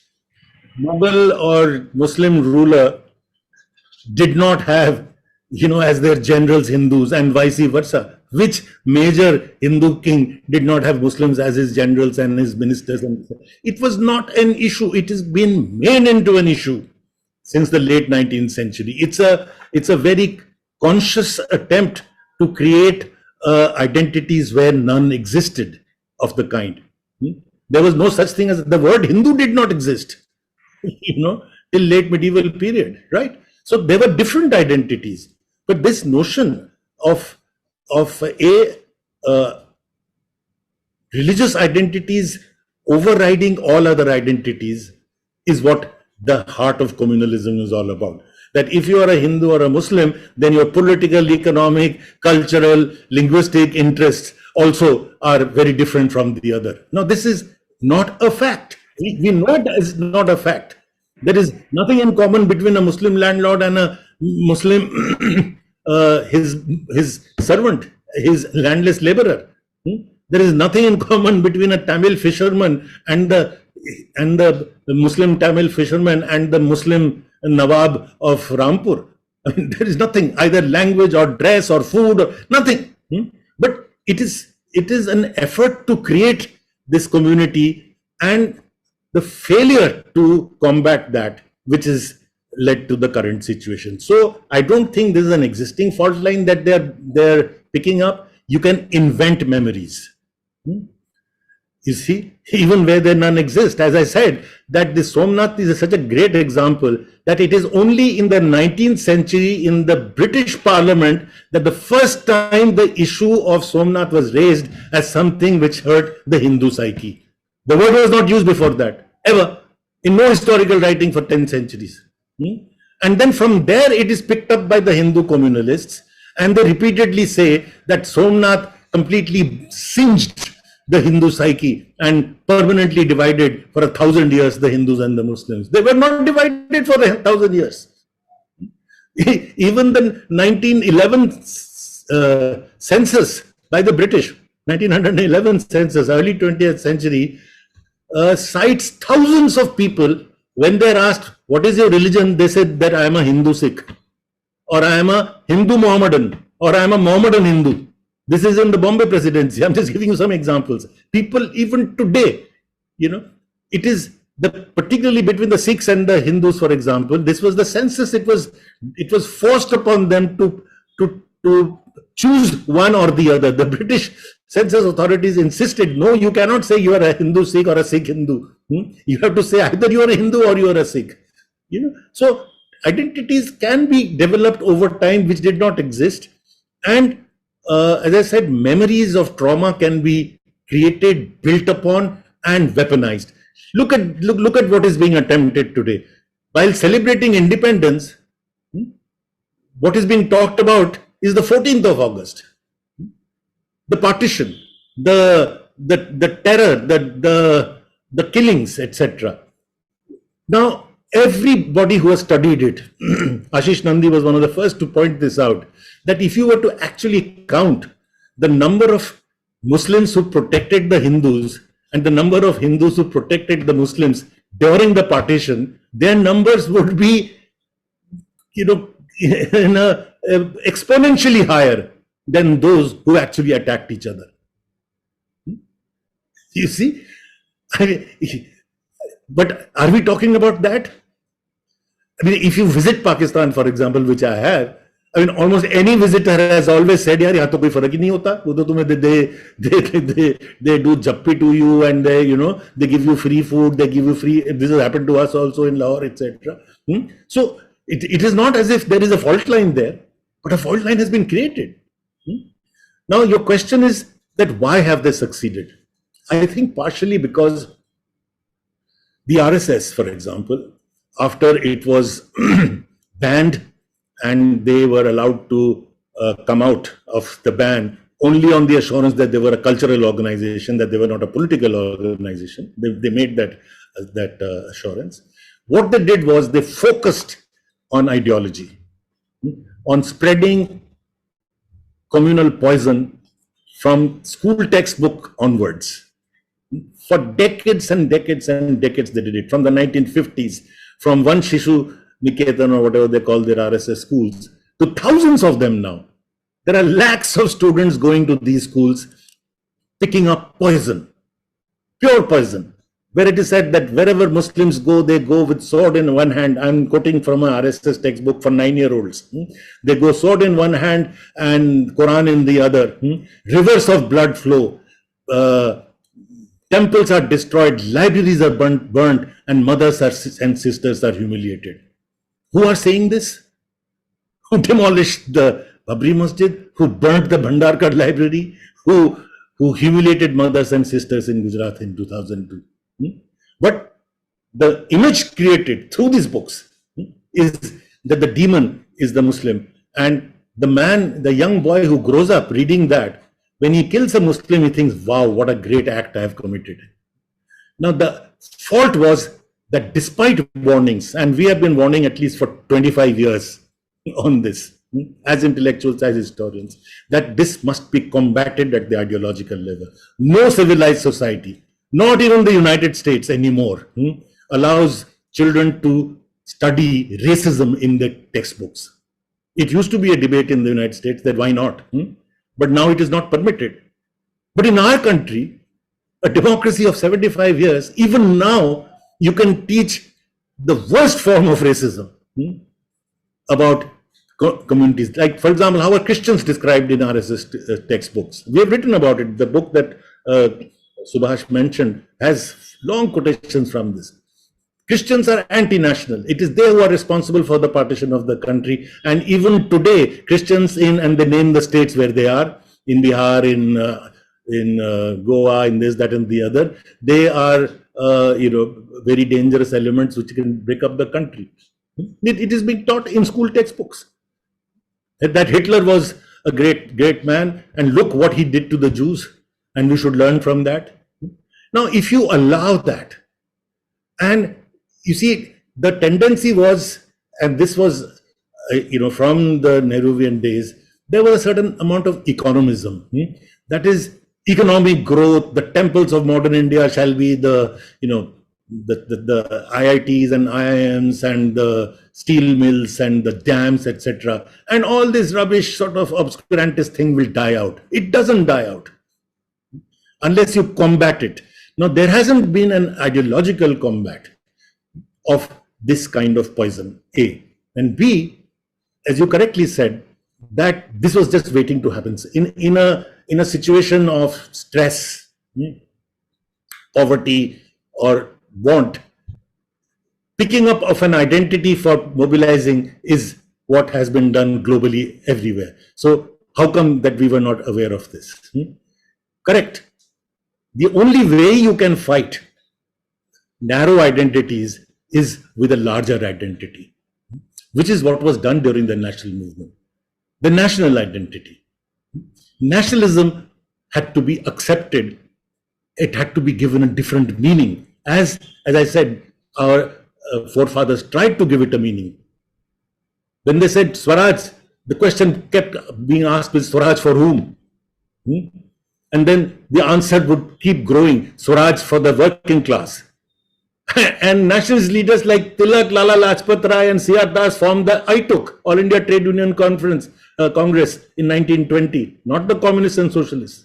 Mughal or Muslim ruler did not have, you know, as their generals Hindus, and vice versa? Which major Hindu king did not have Muslims as his generals and his ministers? And it was not an issue. It has been made into an issue since the late 19th century. It's a very conscious attempt to create identities where none existed of the kind. There was no such thing as the word Hindu did not exist, you know, till late medieval period, right? So there were different identities, but this notion of religious identities overriding all other identities is what the heart of communalism is all about. That if you are a Hindu or a Muslim, then your political, economic, cultural, linguistic interests also are very different from the other. Now, this is not a fact. We know it is not a fact. There is nothing in common between a Muslim landlord and a Muslim, his servant, his landless laborer. There is nothing in common between a Tamil fisherman and the Muslim Tamil fisherman and the Muslim Nawab of Rampur. I mean, there is nothing, either language or dress or food or nothing. But it is an effort to create this community, and the failure to combat that which has led to the current situation. So I don't think this is an existing fault line that they're picking up. You can invent memories. You see, even where there none exist. As I said, that the Somnath is such a great example that it is only in the 19th century in the British Parliament that the first time the issue of Somnath was raised as something which hurt the Hindu psyche. The word was not used before that, ever, in no historical writing for 10 centuries. And then from there it is picked up by the Hindu communalists, and they repeatedly say that Somnath completely singed the Hindu psyche and permanently divided for 1,000 years the Hindus and the Muslims. They were not divided for 1,000 years. Even the 1911 census by the British, 1911 census, early 20th century, cites thousands of people. When they're asked, what is your religion? They said that I am a Hindu Sikh, or I am a Hindu Mohammedan, or I am a Mohammedan Hindu. This is in the Bombay presidency. I'm just giving you some examples. People even today, you know, it is particularly between the Sikhs and the Hindus, for example, this was the census. It was forced upon them to choose one or the other. The British census authorities insisted, no, you cannot say you are a Hindu Sikh or a Sikh Hindu. You have to say either you are a Hindu or you are a Sikh. You know, so identities can be developed over time which did not exist, and as I said, memories of trauma can be created, built upon, and weaponized. Look at what is being attempted today. While celebrating independence, what is being talked about is the 14th of August, the partition, the terror, the killings, etc. Now, everybody who has studied it, Ashish Nandi was one of the first to point this out, that if you were to actually count the number of Muslims who protected the Hindus and the number of Hindus who protected the Muslims during the partition, their numbers would be, exponentially higher than those who actually attacked each other. You see? But are we talking about that? I mean, if you visit Pakistan, for example, which I have, I mean, almost any visitor has always said, "Yaar, yahan to koi farak hi nahi hota. Wo to tumhe they do jappi to you, and they give you free food, they give you free." This has happened to us also in Lahore, etc. So it is not as if there is a fault line there, but a fault line has been created. Now, your question is that why have they succeeded? I think partially because the RSS, for example, after it was banned and they were allowed to come out of the ban only on the assurance that they were a cultural organization, that they were not a political organization. They made that assurance. What they did was they focused on ideology, on spreading communal poison from school textbook onwards. For decades and decades and decades they did it, from the 1950s, from one Shishu Niketan or whatever they call their RSS schools, to thousands of them now. There are lakhs of students going to these schools, picking up poison, pure poison, where it is said that wherever Muslims go, they go with sword in one hand. I'm quoting from an RSS textbook for 9-year-olds. They go sword in one hand and Quran in the other. Rivers of blood flow. Temples are destroyed, libraries are burnt, and mothers and sisters are humiliated. Who are saying this? Who demolished the Babri Masjid? Who burnt the Bhandarkar library? Who humiliated mothers and sisters in Gujarat in 2002? But the image created through these books is that the demon is the Muslim. And the young boy who grows up reading that, when he kills a Muslim, he thinks, wow, what a great act I have committed. Now, the fault was that despite warnings, and we have been warning at least for 25 years on this, as intellectuals, as historians, that this must be combated at the ideological level. No civilized society, not even the United States anymore, allows children to study racism in the textbooks. It used to be a debate in the United States that why not? But now it is not permitted. But in our country, a democracy of 75 years, even now, you can teach the worst form of racism about communities. Like, for example, how are Christians described in RSS textbooks? We have written about it. The book that Subhash mentioned has long quotations from this. Christians are anti-national. It is they who are responsible for the partition of the country. And even today, Christians and they name the states where they are, in Bihar, in Goa, in this, that, and the other. They are, very dangerous elements which can break up the country. It is being taught in school textbooks. That Hitler was a great man, and look what he did to the Jews, and we should learn from that. Now, if you allow that, and you see, the tendency was, and this was, from the Nehruvian days, there was a certain amount of economism. That is, economic growth. The temples of modern India shall be the IITs and IIMs and the steel mills and the dams, etc. And all this rubbish, sort of obscurantist thing will die out. It doesn't die out unless you combat it. Now, there hasn't been an ideological combat of this kind of poison, A. And B, as you correctly said, that this was just waiting to happen. In a situation of stress, poverty, or want, picking up of an identity for mobilizing is what has been done globally everywhere. So how come that we were not aware of this? Correct. The only way you can fight narrow identities is with a larger identity, which is what was done during the national movement. The national identity. Nationalism had to be accepted. It had to be given a different meaning. As I said, our forefathers tried to give it a meaning. When they said Swaraj, the question kept being asked, is Swaraj for whom? And then the answer would keep growing, Swaraj for the working class. And nationalist leaders like Tilak, Lala Lajpat Rai and C.R. Das formed the ITUC, All India Trade Union Congress in 1920, not the communists and socialists.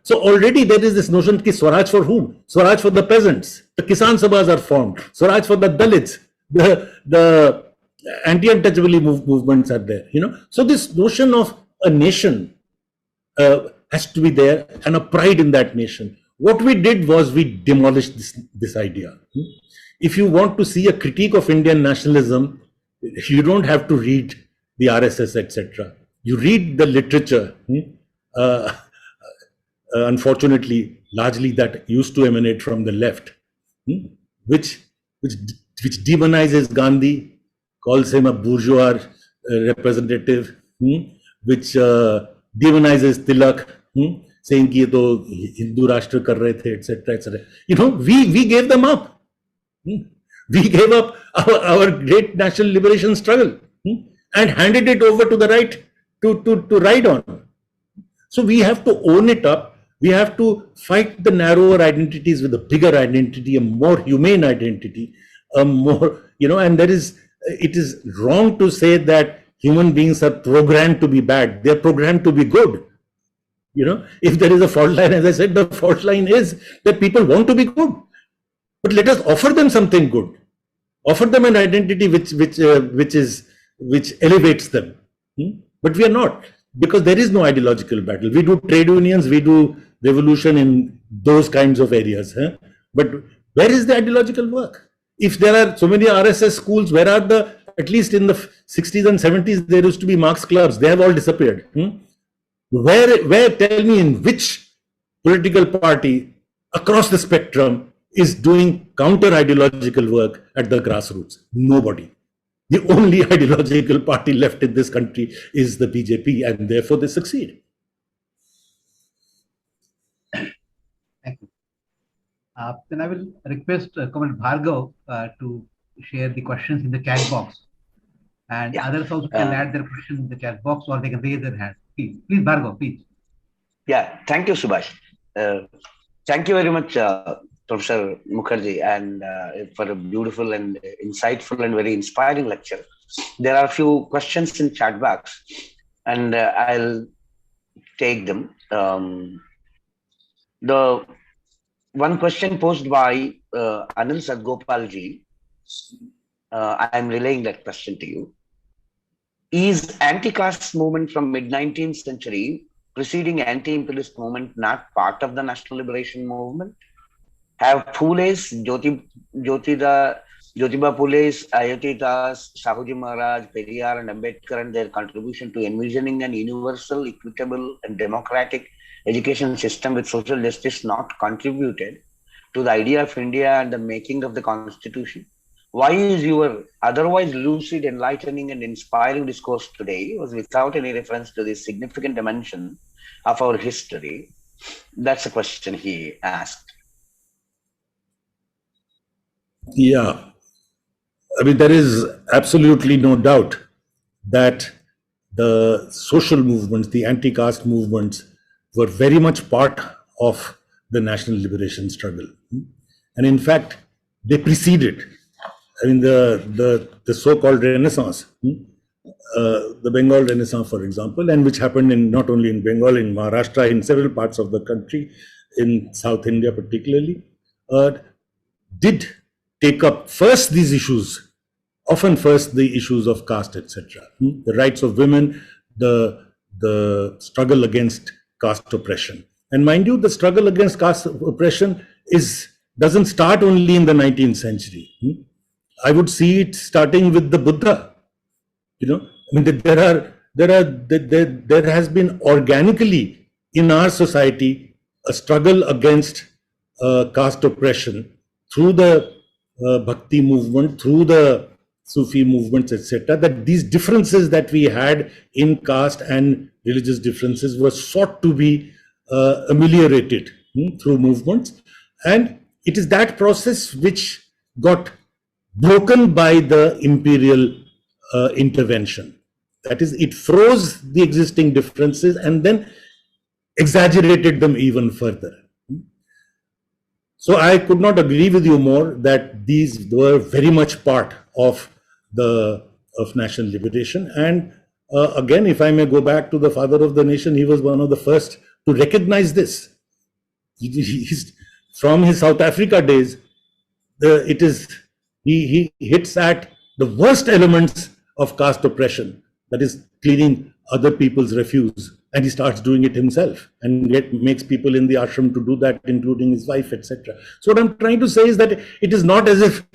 So already there is this notion ki Swaraj for whom? Swaraj for the peasants. The Kisan Sabhas are formed. Swaraj for the Dalits. The anti-untouchability movements are there. So this notion of a nation has to be there, and a pride in that nation. What we did was we demolished this idea. If you want to see a critique of Indian nationalism, you don't have to read the RSS, etc. You read the literature. Unfortunately, largely that used to emanate from the left, which demonizes Gandhi, calls him a bourgeois representative, which demonizes Tilak, saying कि ये तो Hindu राष्ट्र कर रहे थे, etc., etc. We gave them up. We gave up our great national liberation struggle and handed it over to the right to ride on. So we have to own it up. We have to fight the narrower identities with a bigger identity, a more humane identity, and it is wrong to say that human beings are programmed to be bad. They're programmed to be good. If there is a fault line, as I said, the fault line is that people want to be good. But let us offer them something good. Offer them an identity which elevates them. But we are not, because there is no ideological battle. We do trade unions, we do revolution in those kinds of areas. But where is the ideological work? If there are so many RSS schools, where are at least in the 60s and 70s, there used to be Marx clubs. They have all disappeared. Where, tell me, in which political party across the spectrum is doing counter-ideological work at the grassroots? Nobody. The only ideological party left in this country is the BJP, and therefore they succeed. Thank you. Then I will request Comrade Bhargav to share the questions in the chat box. And others also can add their questions in the chat box, or they can raise their hand. Please Bhargav, please. Yeah, thank you, Subhash. Thank you very much, Professor Mukherjee, and for a beautiful and insightful and very inspiring lecture. There are a few questions in chat box, and I'll take them. The one question posed by Anil Sadgopalji, I'm relaying that question to you. Is anti-caste movement from mid-19th century preceding anti-imperialist movement not part of the national liberation movement? Have Phule's, Jyotiba Phule's, Ayati Das, Shahuji Maharaj, Periyar and Ambedkar and their contribution to envisioning an universal, equitable and democratic education system with social justice not contributed to the idea of India and the making of the Constitution? Why is your otherwise lucid, enlightening and inspiring discourse today was without any reference to this significant dimension of our history? That's a question he asked. Yeah, I mean, there is absolutely no doubt that the social movements, the anti-caste movements, were very much part of the national liberation struggle. And in fact, they preceded, I mean, the so-called Renaissance, the Bengal Renaissance, for example, and which happened not only in Bengal, in Maharashtra, in several parts of the country, in South India particularly, did take up first these issues, often first the issues of caste, etc. The rights of women, the struggle against caste oppression. And mind you, the struggle against caste oppression doesn't start only in the 19th century. I would see it starting with the Buddha. I mean, there has been organically in our society a struggle against caste oppression through the Bhakti movement, through the Sufi movements, etc. That these differences that we had in caste and religious differences were sought to be ameliorated through movements, and it is that process which got broken by the imperial intervention. That is, it froze the existing differences and then exaggerated them even further. So I could not agree with you more that these were very much part of national liberation. And again, if I may go back to the father of the nation, he was one of the first to recognize this. From his South Africa days, he hits at the worst elements of caste oppression, that is cleaning other people's refuse, and he starts doing it himself and yet makes people in the ashram to do that, including his wife, etc. So what I'm trying to say is that it is not as if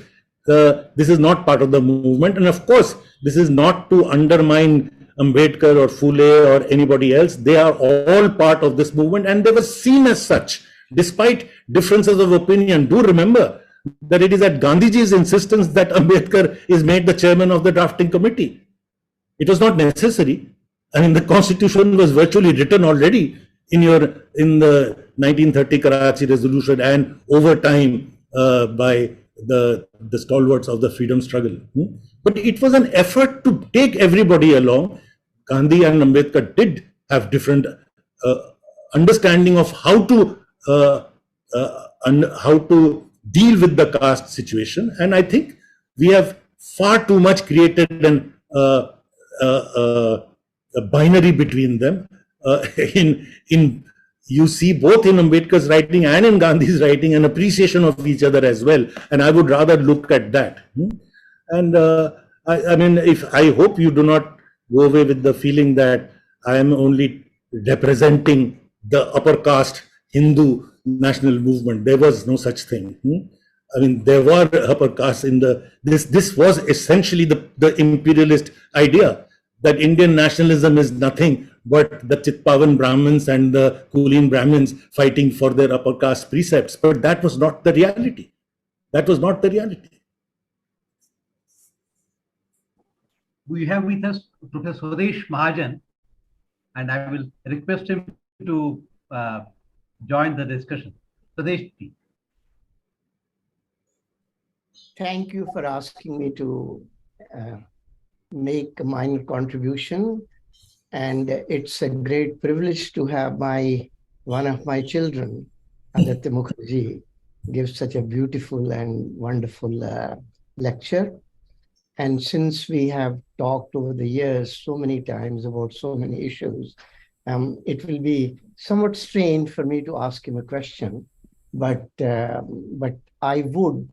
this is not part of the movement, and of course this is not to undermine Ambedkar or Phule or anybody else. They are all part of this movement and they were seen as such despite differences of opinion. Do remember that it is at Gandhiji's insistence that Ambedkar is made the chairman of the drafting committee. It was not necessary. I mean, the constitution was virtually written already in the 1930 Karachi resolution and over time by the stalwarts of the freedom struggle. But it was an effort to take everybody along. Gandhi and Ambedkar did have different understanding of how to deal with the caste situation, and I think we have far too much created a binary between them. You see both in Ambedkar's writing and in Gandhi's writing an appreciation of each other as well, and I would rather look at that. And I mean, I hope you do not go away with the feeling that I am only representing the upper caste Hindu national movement. There was no such thing. I mean, there were upper castes in this was essentially the imperialist idea that Indian nationalism is nothing but the Chitpavan Brahmins and the Kulin Brahmins fighting for their upper caste precepts. But that was not the reality. That was not the reality. We have with us Professor Swadesh Mahajan, and I will request him to join the discussion. Swadesh, please. Thank you for asking me to make a minor contribution. And it's a great privilege to have one of my children, Aditya Mukherjee, give such a beautiful and wonderful lecture. And since we have talked over the years so many times about so many issues, it will be somewhat strange for me to ask him a question, but I would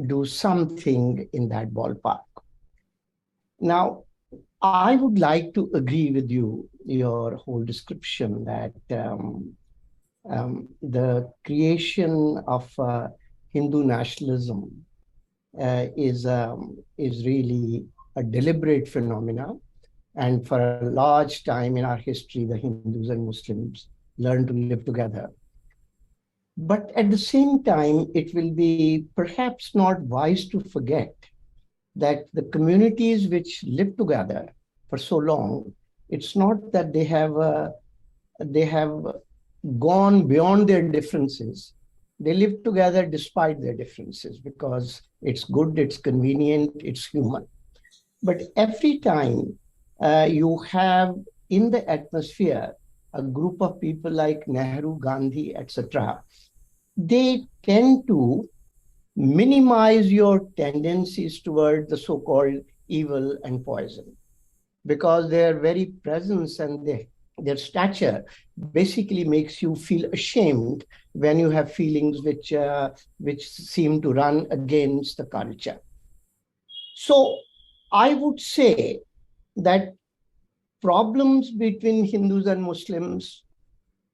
do something in that ballpark. Now, I would like to agree with your whole description that the creation of Hindu nationalism is really a deliberate phenomenon. And for a large time in our history, the Hindus and Muslims learned to live together. But at the same time, it will be perhaps not wise to forget that the communities which live together for so long, it's not that they have gone beyond their differences. They live together despite their differences because it's good, it's convenient, it's human. But every time you have in the atmosphere a group of people like Nehru, Gandhi, etc., they tend to minimize your tendencies toward the so-called evil and poison, because their very presence and their stature basically makes you feel ashamed when you have feelings which seem to run against the culture. So I would say that problems between Hindus and Muslims,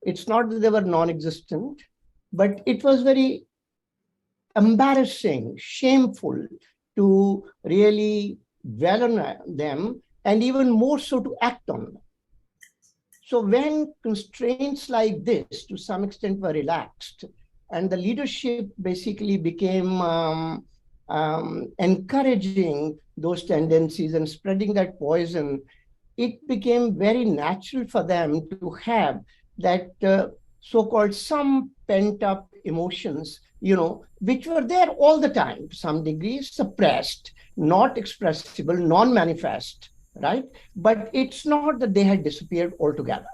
it's not that they were non-existent, but it was very embarrassing, shameful to really dwell on them, and even more so to act on them. So when constraints like this to some extent were relaxed, and the leadership basically became encouraging those tendencies and spreading that poison, it became very natural for them to have that so-called some pent-up emotions which were there all the time, to some degree, suppressed, not expressible, non-manifest, right? But it's not that they had disappeared altogether.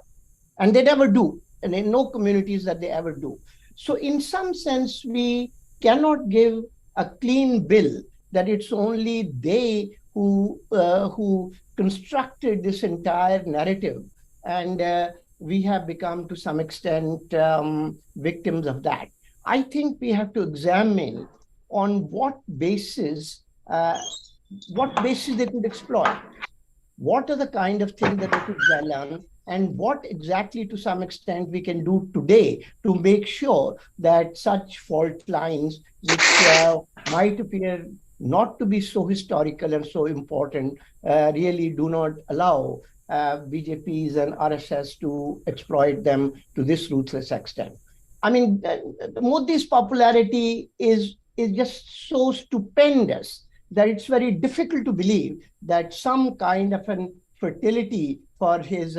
And they never do. And in no communities that they ever do. So in some sense, we cannot give a clean bill that it's only they who constructed this entire narrative. And we have become, to some extent, victims of that. I think we have to examine on what basis they could exploit. What are the kind of things that they could learn, and what exactly, to some extent, we can do today to make sure that such fault lines, which might appear not to be so historical and so important, really do not allow BJPs and RSS to exploit them to this ruthless extent. I mean, Modi's popularity is just so stupendous that it's very difficult to believe that some kind of an fertility for his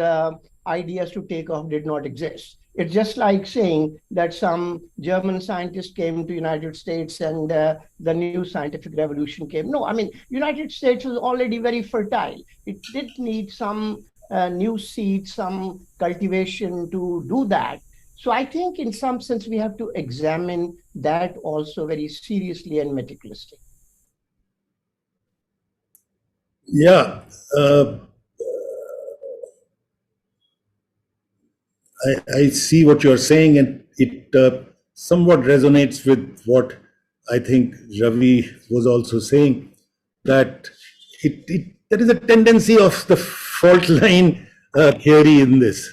ideas to take off did not exist. It's just like saying that some German scientist came to United States and the new scientific revolution came. No, I mean, United States was already very fertile. It did need some new seed, some cultivation to do that. So I think in some sense, we have to examine that also very seriously and meticulously. Yeah. I see what you're saying, and it somewhat resonates with what I think Ravi was also saying, that there is a tendency of the fault line theory in this,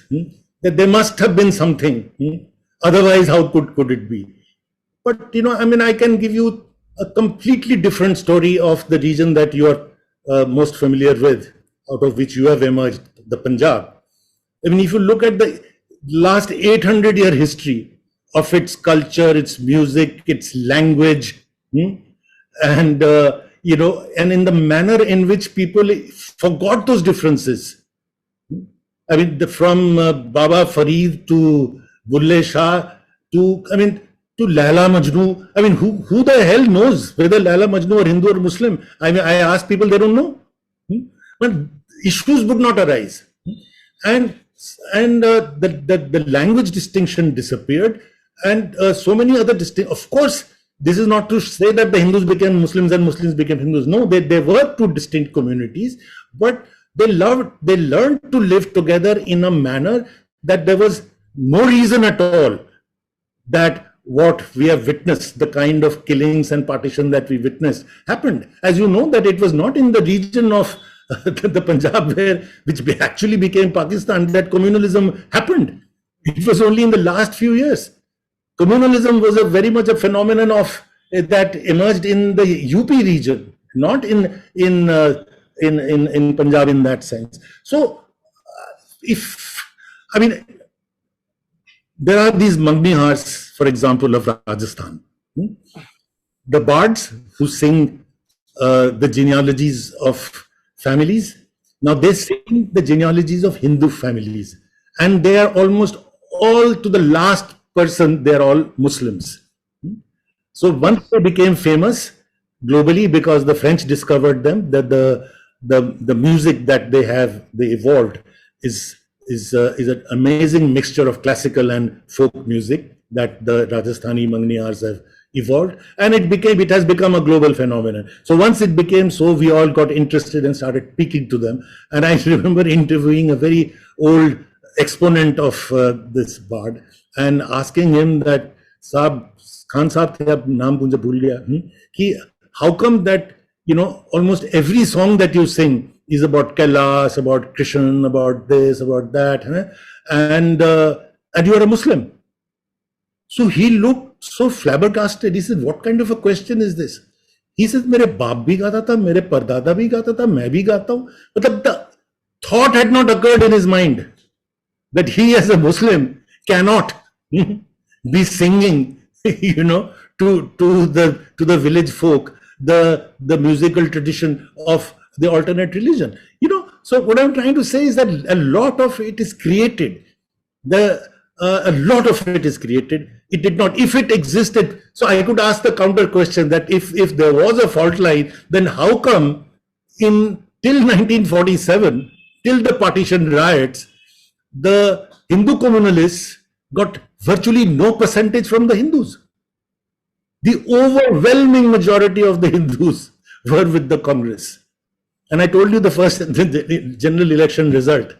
that there must have been something, otherwise how could it be? But, I mean, I can give you a completely different story of the region that you are most familiar with, out of which you have emerged, the Punjab. I mean, if you look at the last 800-year history of its culture, its music, its language, and and in the manner in which people forgot those differences. I mean, from Baba Farid to Bulle Shah to Laila Majnu. I mean, who the hell knows whether Laila Majnu are Hindu or Muslim? I mean, I ask people, they don't know. But issues would not arise. And the language distinction disappeared, and so many other of course, this is not to say that the Hindus became Muslims and Muslims became Hindus. No, they were two distinct communities, but they learned to live together in a manner that there was no reason at all that what we have witnessed, the kind of killings and partition that we witnessed, happened. As you know, that it was not in the region of the Punjab which actually became Pakistan that communalism happened. It was only in the last few years. Communalism was very much a phenomenon of that emerged in the UP region, not in Punjab in that sense. So, there are these Magnihars, for example, of Rajasthan. The bards who sing the genealogies of families. Now they sing the genealogies of Hindu families, and they are almost all, to the last person, they're all Muslims. So once they became famous globally because the French discovered them, that the music that they evolved is an amazing mixture of classical and folk music that the Rajasthani Magnihars have evolved, and it has become a global phenomenon. So once it became so, we all got interested and started speaking to them. And I remember interviewing a very old exponent of this bard and asking him that, Khan Saab, naam punja bhul gaya, how come that almost every song that you sing is about Kailash, about Krishna, about this, about that, and you are a Muslim? So he looked so flabbergasted. He said, what kind of a question is this? He said, mere baap bhi gata tha, mere pardada bhi gata tha, main bhi gata hu. But the thought had not occurred in his mind that he as a Muslim cannot be singing, to the village folk, the musical tradition of the alternate religion. So what I'm trying to say is that a lot of it is created. A lot of it is created. It did not. If it existed, so I could ask the counter question that if there was a fault line, then how come till 1947, till the partition riots, the Hindu communalists got virtually no percentage from the Hindus? The overwhelming majority of the Hindus were with the Congress. And I told you the first general election result.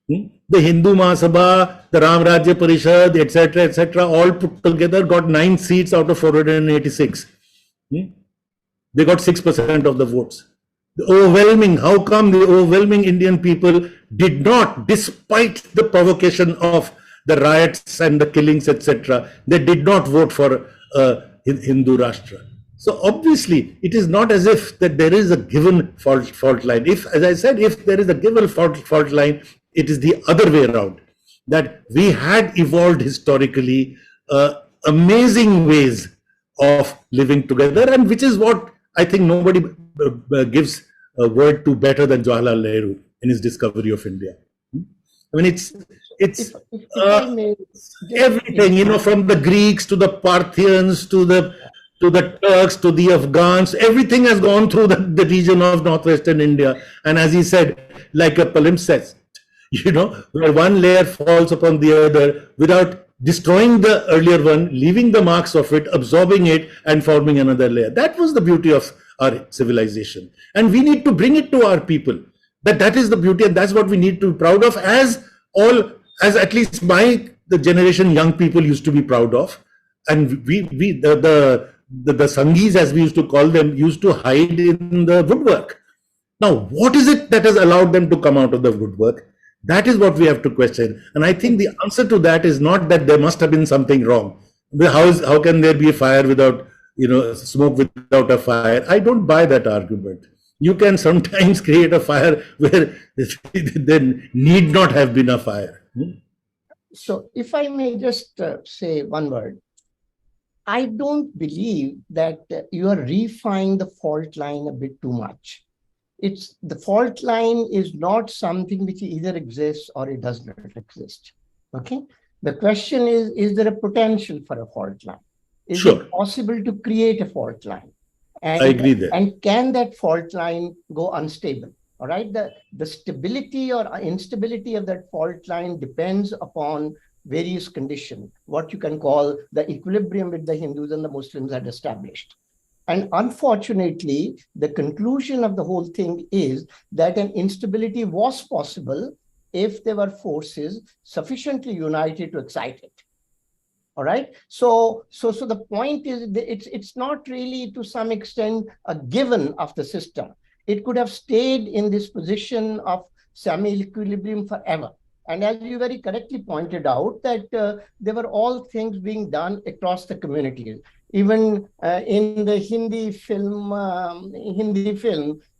The Hindu Mahasabha, the Ram Rajya Parishad, etc., all put together got 9 seats out of 486. They got 6% of the votes. The overwhelming, how come the overwhelming Indian people did not, despite the provocation of the riots and the killings, etc., they did not vote for Hindu Rashtra? So obviously, it is not as if that there is a given fault line. If, as I said, if there is a given fault line, it is the other way around. That we had evolved historically amazing ways of living together, and which is what I think nobody gives a word to better than Jawaharlal Nehru in his discovery of India. I mean, it's everything, from the Greeks to the Parthians to the Turks to the Afghans, everything has gone through the region of northwestern India. And as he said, like a palimpsest, where one layer falls upon the other without destroying the earlier one, leaving the marks of it, absorbing it, and forming another layer. That was the beauty of our civilization. And we need to bring it to our people. That is the beauty, and that's what we need to be proud of, as at least the generation young people used to be proud of. And the Sanghis, as we used to call them, used to hide in the woodwork. Now, what is it that has allowed them to come out of the woodwork? That is what we have to question. And I think the answer to that is not that there must have been something wrong. How can there be a fire without, smoke without a fire? I don't buy that argument. You can sometimes create a fire where there need not have been a fire. So if I may just say one word, I don't believe that you are refining the fault line a bit too much. The fault line is not something which either exists or it does not exist. Okay. The question is there a potential for a fault line? Is it possible to create a fault line? And, I agree there. And can that fault line go unstable? All right. The stability or instability of that fault line depends upon various conditions, what you can call the equilibrium with the Hindus and the Muslims had established. And unfortunately, the conclusion of the whole thing is that an instability was possible if there were forces sufficiently united to excite it. All right. So the point is that it's not really to some extent a given of the system. It could have stayed in this position of semi-equilibrium forever. And as you very correctly pointed out, that there were all things being done across the communities. Even in the Hindi film,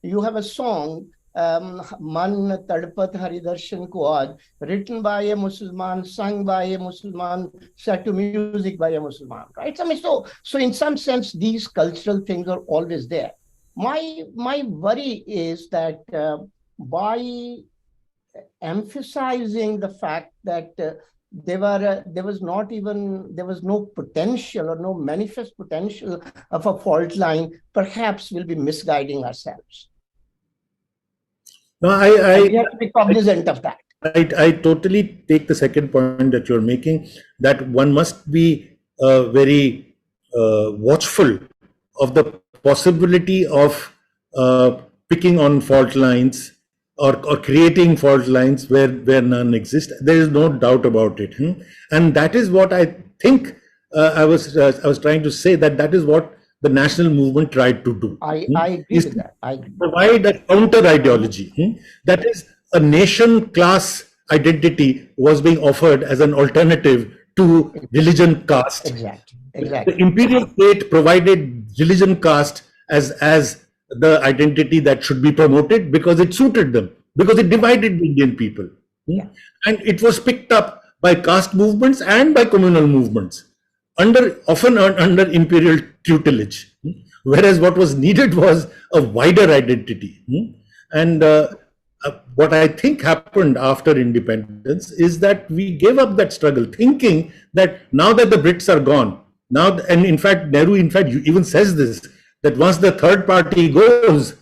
you have a song, Man Tadpat Haridarshan Ko Aaj, written by a Muslim, sung by a Muslim, set to music by a Muslim, right? I mean, so in some sense, these cultural things are always there. My worry is that by emphasizing the fact that there was no potential or no manifest potential of a fault line, perhaps we'll be misguiding ourselves. No, we have to be cognizant of that. I totally take the second point that you're making, that one must be very watchful of the possibility of picking on fault lines or creating fault lines where none exist. There is no doubt about it. And that is what I think I was trying to say, that is what the national movement tried to do. I agree with that. I agree. Provide a counter ideology. That is, a nation class identity was being offered as an alternative to religion caste. Exactly. The imperial state provided religion caste as the identity that should be promoted because it suited them, because it divided the Indian people. And it was picked up by caste movements and by communal movements, often under imperial tutelage. Whereas what was needed was a wider identity. And what I think happened after independence is that we gave up that struggle, thinking that now that the Brits are gone, now, and in fact, Nehru, even says this, that once the third party goes,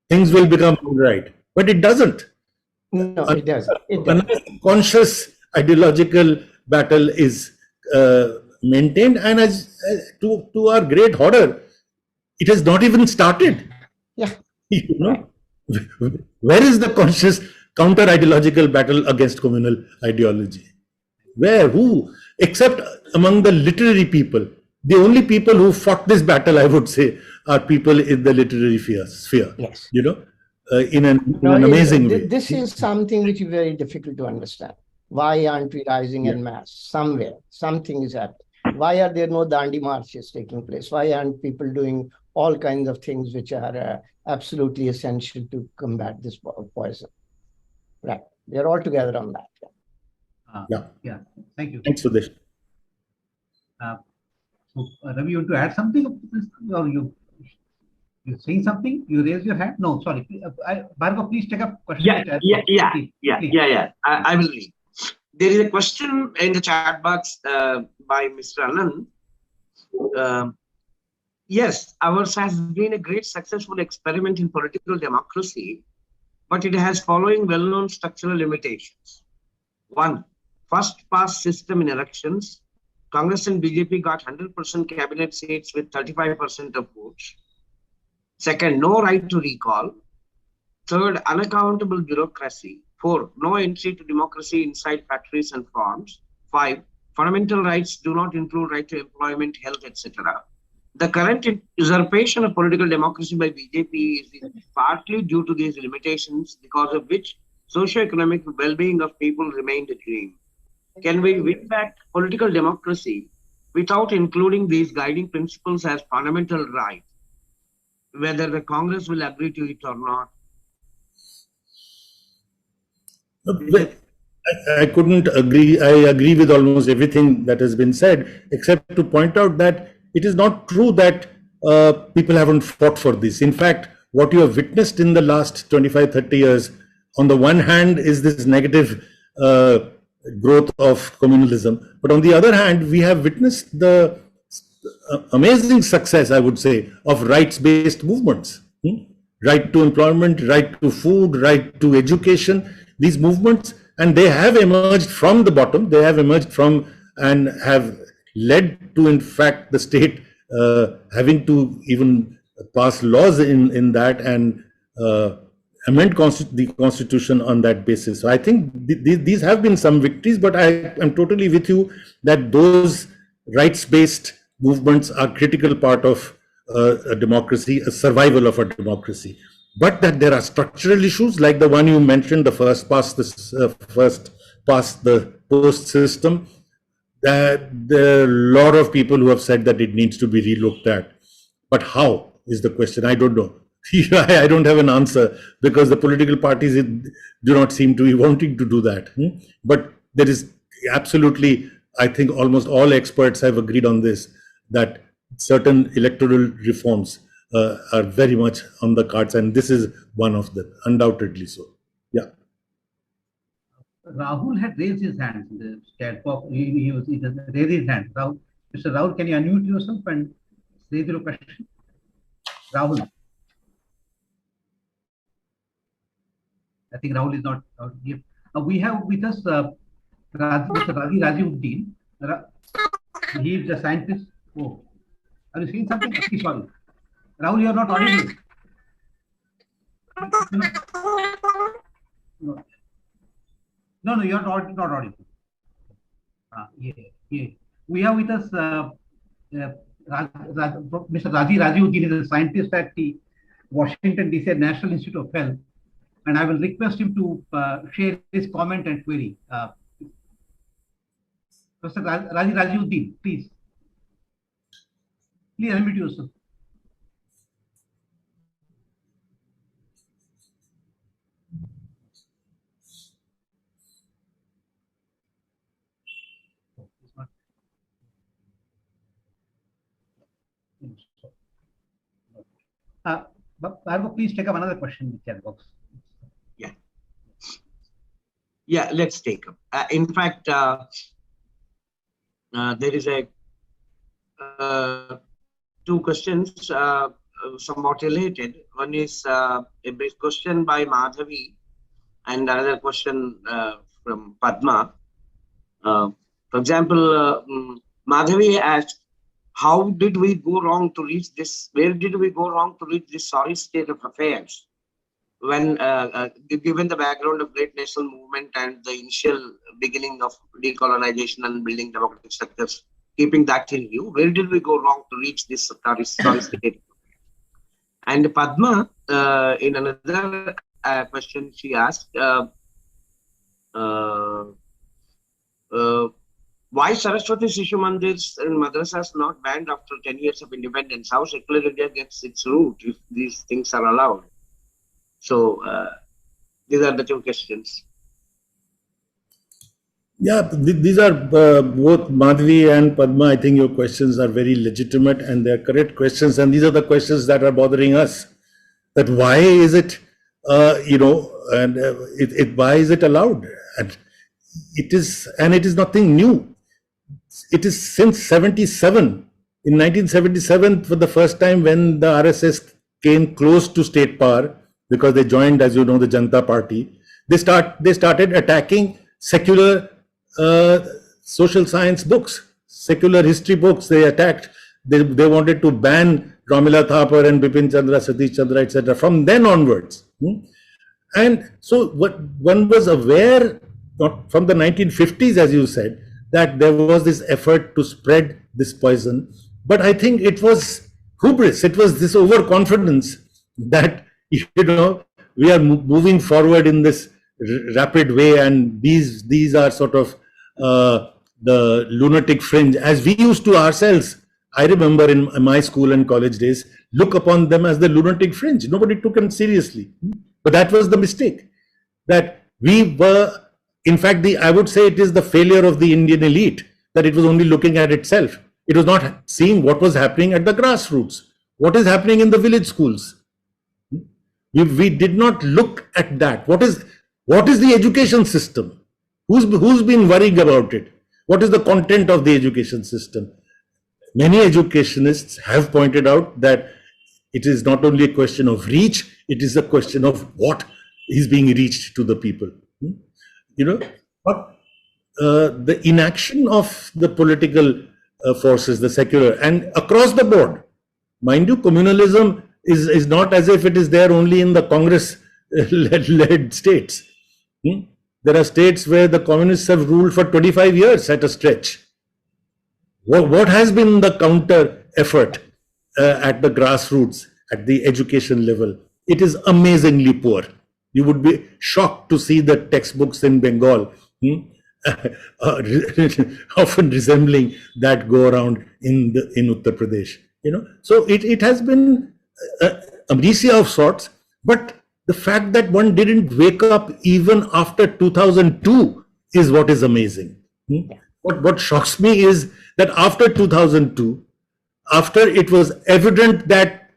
things will become all right. But it doesn't. No, it doesn't. It Unless doesn't. conscious ideological battle is maintained, and as to our great horror, it has not even started. Yeah. You know, where is the conscious counter-ideological battle against communal ideology? Where? Who? Except among the literary people. The only people who fought this battle, I would say, are people in the literary sphere. Yes. You know, in an amazing way. This is something which is very difficult to understand. Why aren't we rising en masse? Somewhere, something is happening. Why are there no Dandi marches taking place? Why aren't people doing all kinds of things which are absolutely essential to combat this poison? Right. They're all together on that. Yeah. Thank you. Thanks, Sudesh. So, Ravi, you want to add something? Or you're saying something? You raise your hand? No, sorry. Bhargav, please take up question. Yeah. I will read. There is a question in the chat box by Mr. Anand. Yes, ours has been a great successful experiment in political democracy, but it has following well-known structural limitations. One, first past system in elections. Congress and BJP got 100% cabinet seats with 35% of votes. Second, no right to recall. Third, unaccountable bureaucracy. 4, no entry to democracy inside factories and farms. 5, fundamental rights do not include right to employment, health, etc. The current usurpation of political democracy by BJP is partly due to these limitations, because of which socio-economic well-being of people remained a dream. Can we win back political democracy without including these guiding principles as fundamental rights, whether the Congress will agree to it or not? I couldn't agree. I agree with almost everything that has been said, except to point out that it is not true that people haven't fought for this. In fact, what you have witnessed in the last 25, 30 years, on the one hand, is this negative growth of communalism. But on the other hand, we have witnessed the amazing success, I would say, of rights-based movements. Right to employment, right to food, right to education. These movements, and they have emerged from the bottom, they have emerged from and have led to, in fact, the state having to even pass laws in that and amend the constitution on that basis. So I think these have been some victories, but I am totally with you that those rights-based movements are critical part of a democracy, a survival of a democracy. But that there are structural issues like the one you mentioned, the first past the post system, that there are a lot of people who have said that it needs to be relooked at. But how is the question? I don't know. I don't have an answer, because the political parties do not seem to be wanting to do that. But there is absolutely, I think almost all experts have agreed on this, that certain electoral reforms are very much on the cards, and this is one of them, undoubtedly so. Yeah. Rahul had raised his hand in the chat box. He has raised his hand. Rahul, Mr. Rahul, can you unmute yourself and raise your question? Rahul. I think Rahul is not out here. We have with us Mr. Rajiuddin. He is a scientist. Oh, are you saying something? Sorry. Rahul, you are not audible. No, you are not audible. Yeah. We have with us Mr. Rajiuddin is a scientist at the Washington DC National Institute of Health, and I will request him to share his comment and query. Mr. Rajiuddin, please. Please unmute yourself. Bhargav, please take up another question in the chat box. Yeah. Yeah, let's take up. In fact, there is a two questions somewhat related. One is a brief question by Madhavi and another question from Padma. For example, Madhavi asked, how did we go wrong to reach this? Where did we go wrong to reach this sorry state of affairs? When given the background of great national movement and the initial beginning of decolonization and building democratic structures, keeping that in view, where did we go wrong to reach this sorry state? And Padma, in another question, she asked, why Saraswati Shishu Mandirs and madrasas not banned after 10 years of independence? How secular India gets its root if these things are allowed? So these are the two questions. Yeah, these are both Madhvi and Padma. I think your questions are very legitimate and they're correct questions. And these are the questions that are bothering us. That why is it, why is it allowed? And it is nothing new. It is since 77. In 1977, for the first time when the RSS came close to state power, because they joined, as you know, the Janata Party, they started attacking secular social science books, secular history books. They attacked. They wanted to ban Ramila Thapar and Bipin Chandra, Satish Chandra, etc. from then onwards. And so what one was aware from the 1950s, as you said, that there was this effort to spread this poison. But I think it was hubris. It was this overconfidence that, we are moving forward in this rapid way, and these are sort of the lunatic fringe, as we used to ourselves. I remember in my school and college days, look upon them as the lunatic fringe. Nobody took them seriously. But that was the mistake. That we were, in fact, I would say it is the failure of the Indian elite, that it was only looking at itself. It was not seeing what was happening at the grassroots, what is happening in the village schools. We did not look at that. What is the education system? Who's been worrying about it? What is the content of the education system? Many educationists have pointed out that it is not only a question of reach, it is a question of what is being reached to the people. But the inaction of the political forces, the secular, and across the board, mind you, communalism is not as if it is there only in the Congress-led states. There are states where the communists have ruled for 25 years at a stretch. What has been the counter effort at the grassroots, at the education level? It is amazingly poor. You would be shocked to see the textbooks in Bengal, often resembling that go around in Uttar Pradesh. So it has been amnesia of sorts, but the fact that one didn't wake up even after 2002 is what is amazing. What shocks me is that after 2002, after it was evident that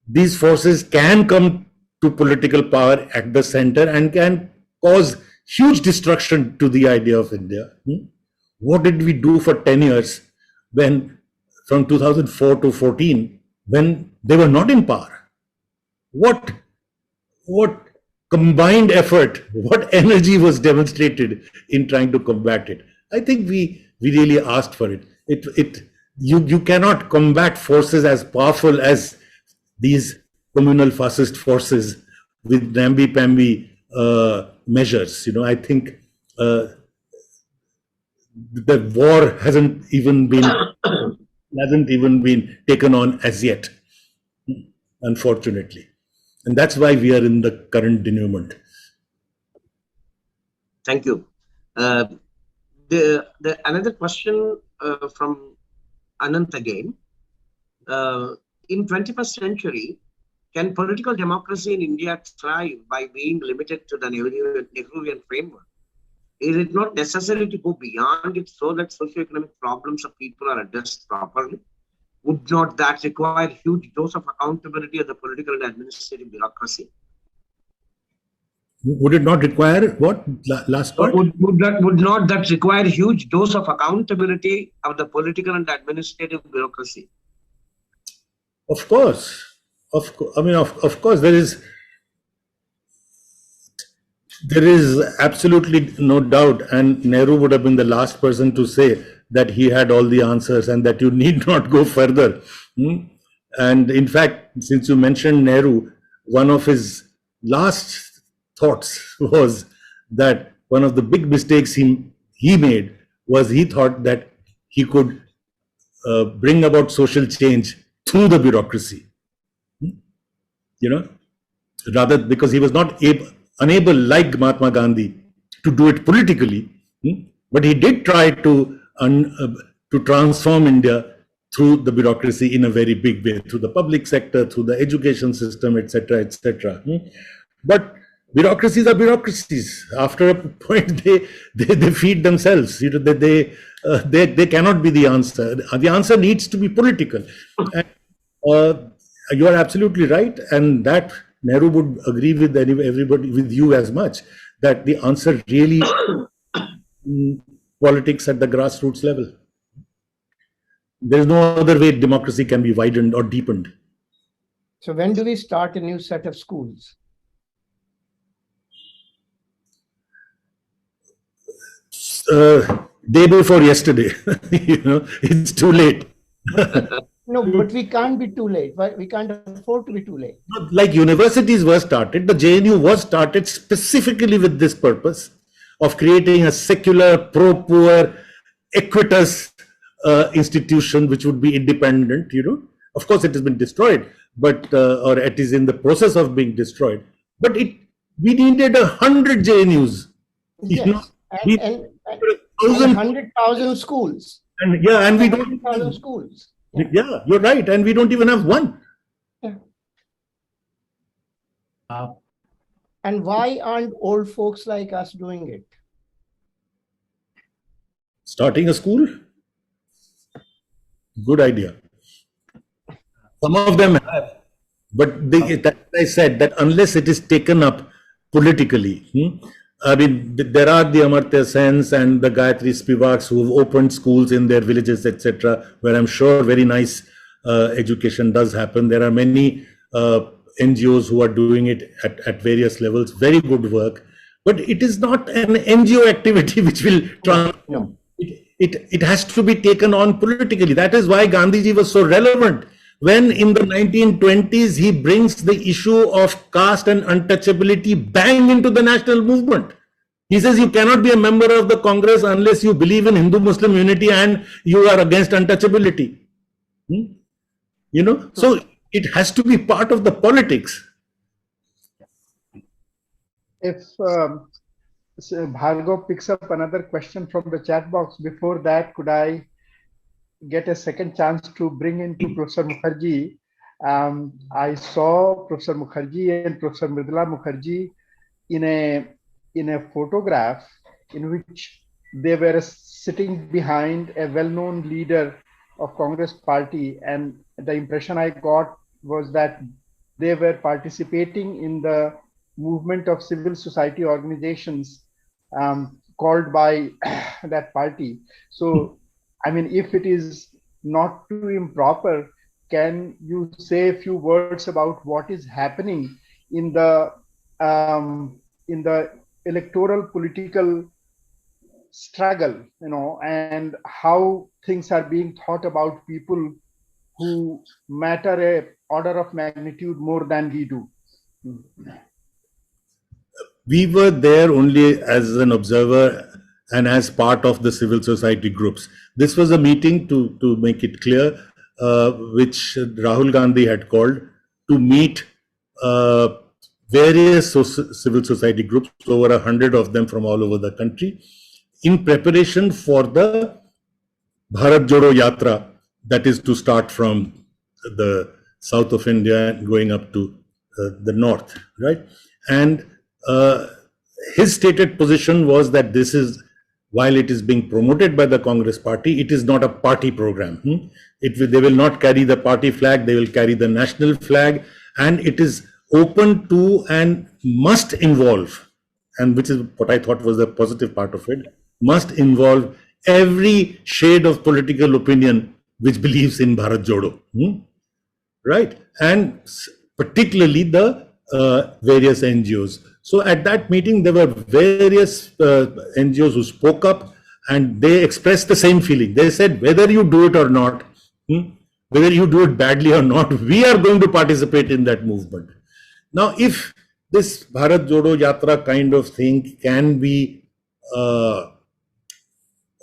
these forces can come to political power at the center and can cause huge destruction to the idea of India, what did we do for 10 years when, from 2004 to 14, when they were not in power? What combined effort, what energy was demonstrated in trying to combat it? I think we really asked for it. You cannot combat forces as powerful as these communal fascist forces with namby-pamby measures. I think the war hasn't even been taken on as yet, unfortunately. And that's why we are in the current denouement. Thank you. Another question from Anant again. In 21st century, can political democracy in India thrive by being limited to the Nehruvian framework? Is it not necessary to go beyond it so that socioeconomic problems of people are addressed properly? Would not that require huge dose of accountability of the political and administrative bureaucracy? Would it not require what? Last part? Would not that require a huge dose of accountability of the political and administrative bureaucracy? Of course. Of course, there is absolutely no doubt, and Nehru would have been the last person to say that he had all the answers and that you need not go further. And in fact, since you mentioned Nehru, one of his last thoughts was that one of the big mistakes he made was he thought that he could bring about social change through the bureaucracy. Rather, because he was not unable, like Mahatma Gandhi, to do it politically, but he did try to transform India through the bureaucracy in a very big way, through the public sector, through the education system, etc., etc. But bureaucracies are bureaucracies. After a point, they feed themselves. They cannot be the answer. The answer needs to be political. And, you are absolutely right, and that Nehru would agree with everybody, with you as much, that the answer really politics at the grassroots level. There is no other way democracy can be widened or deepened. So when do we start a new set of schools? Day before yesterday. It's too late. No, but we can't be too late. We can't afford to be too late. Like universities were started, the JNU was started specifically with this purpose of creating a secular, pro-poor, equitous institution which would be independent. Of course, it has been destroyed, but or it is in the process of being destroyed. But we needed 100 JNUs. Yes, and 100,000 schools. And yeah, and we don't 100,000 schools. Yeah, you're right, and we don't even have one. Yeah. And why aren't old folks like us doing it? Starting a school? Good idea. Some of them have, but I said that unless it is taken up politically, I mean, there are the Amartya Sens and the Gayatri Spivaks who have opened schools in their villages, etc., where I'm sure very nice education does happen. There are many NGOs who are doing it at various levels, very good work. But it is not an NGO activity which will transform. No. It has to be taken on politically. That is why Gandhiji was so relevant. When in the 1920s, he brings the issue of caste and untouchability bang into the national movement. He says you cannot be a member of the Congress unless you believe in Hindu-Muslim unity and you are against untouchability. So it has to be part of the politics. If Bhargav picks up another question from the chat box, before that, could I get a second chance to bring in to Professor Mukherjee? I saw Professor Mukherjee and Professor Mridula Mukherjee in a photograph in which they were sitting behind a well-known leader of Congress party, and the impression I got was that they were participating in the movement of civil society organizations called by that party. So, I mean, if it is not too improper, can you say a few words about what is happening in the electoral political struggle, and how things are being thought about people who matter a order of magnitude more than we do? We were there only as an observer and as part of the civil society groups. This was a meeting, to make it clear, which Rahul Gandhi had called to meet various civil society groups, over 100 of them from all over the country, in preparation for the Bharat Jodo Yatra, that is to start from the south of India and going up to the north, right? And his stated position was that this is, while it is being promoted by the Congress party, it is not a party program. They will not carry the party flag, they will carry the national flag, and it is open to and must involve and which is what I thought was the positive part of it, must involve every shade of political opinion which believes in Bharat Jodo, right? And particularly the various NGOs. So at that meeting, there were various NGOs who spoke up, and they expressed the same feeling. They said, whether you do it or not, whether you do it badly or not, we are going to participate in that movement. Now, if this Bharat Jodo Yatra kind of thing can be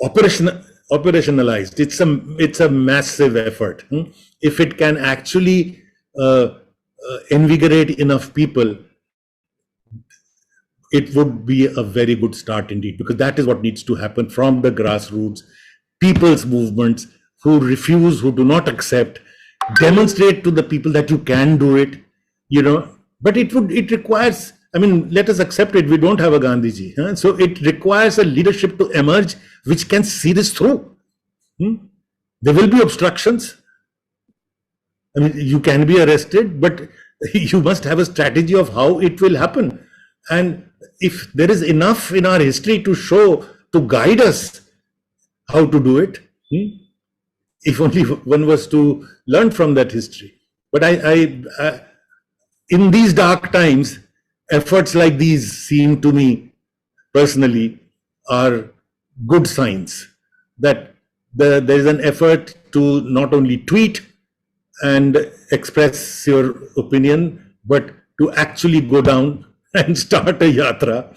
operationalized, it's a massive effort. If it can actually invigorate enough people, it would be a very good start indeed, because that is what needs to happen from the grassroots. People's movements who refuse, who do not accept, demonstrate to the people that you can do it, but it requires, I mean, let us accept it, we don't have a Gandhiji. So it requires a leadership to emerge which can see this through. There will be obstructions. I mean, you can be arrested, but you must have a strategy of how it will happen. And if there is enough in our history to show, to guide us how to do it, if only one was to learn from that history. But in these dark times, efforts like these seem to me personally are good signs that there is an effort to not only tweet and express your opinion, but to actually go down and start a yatra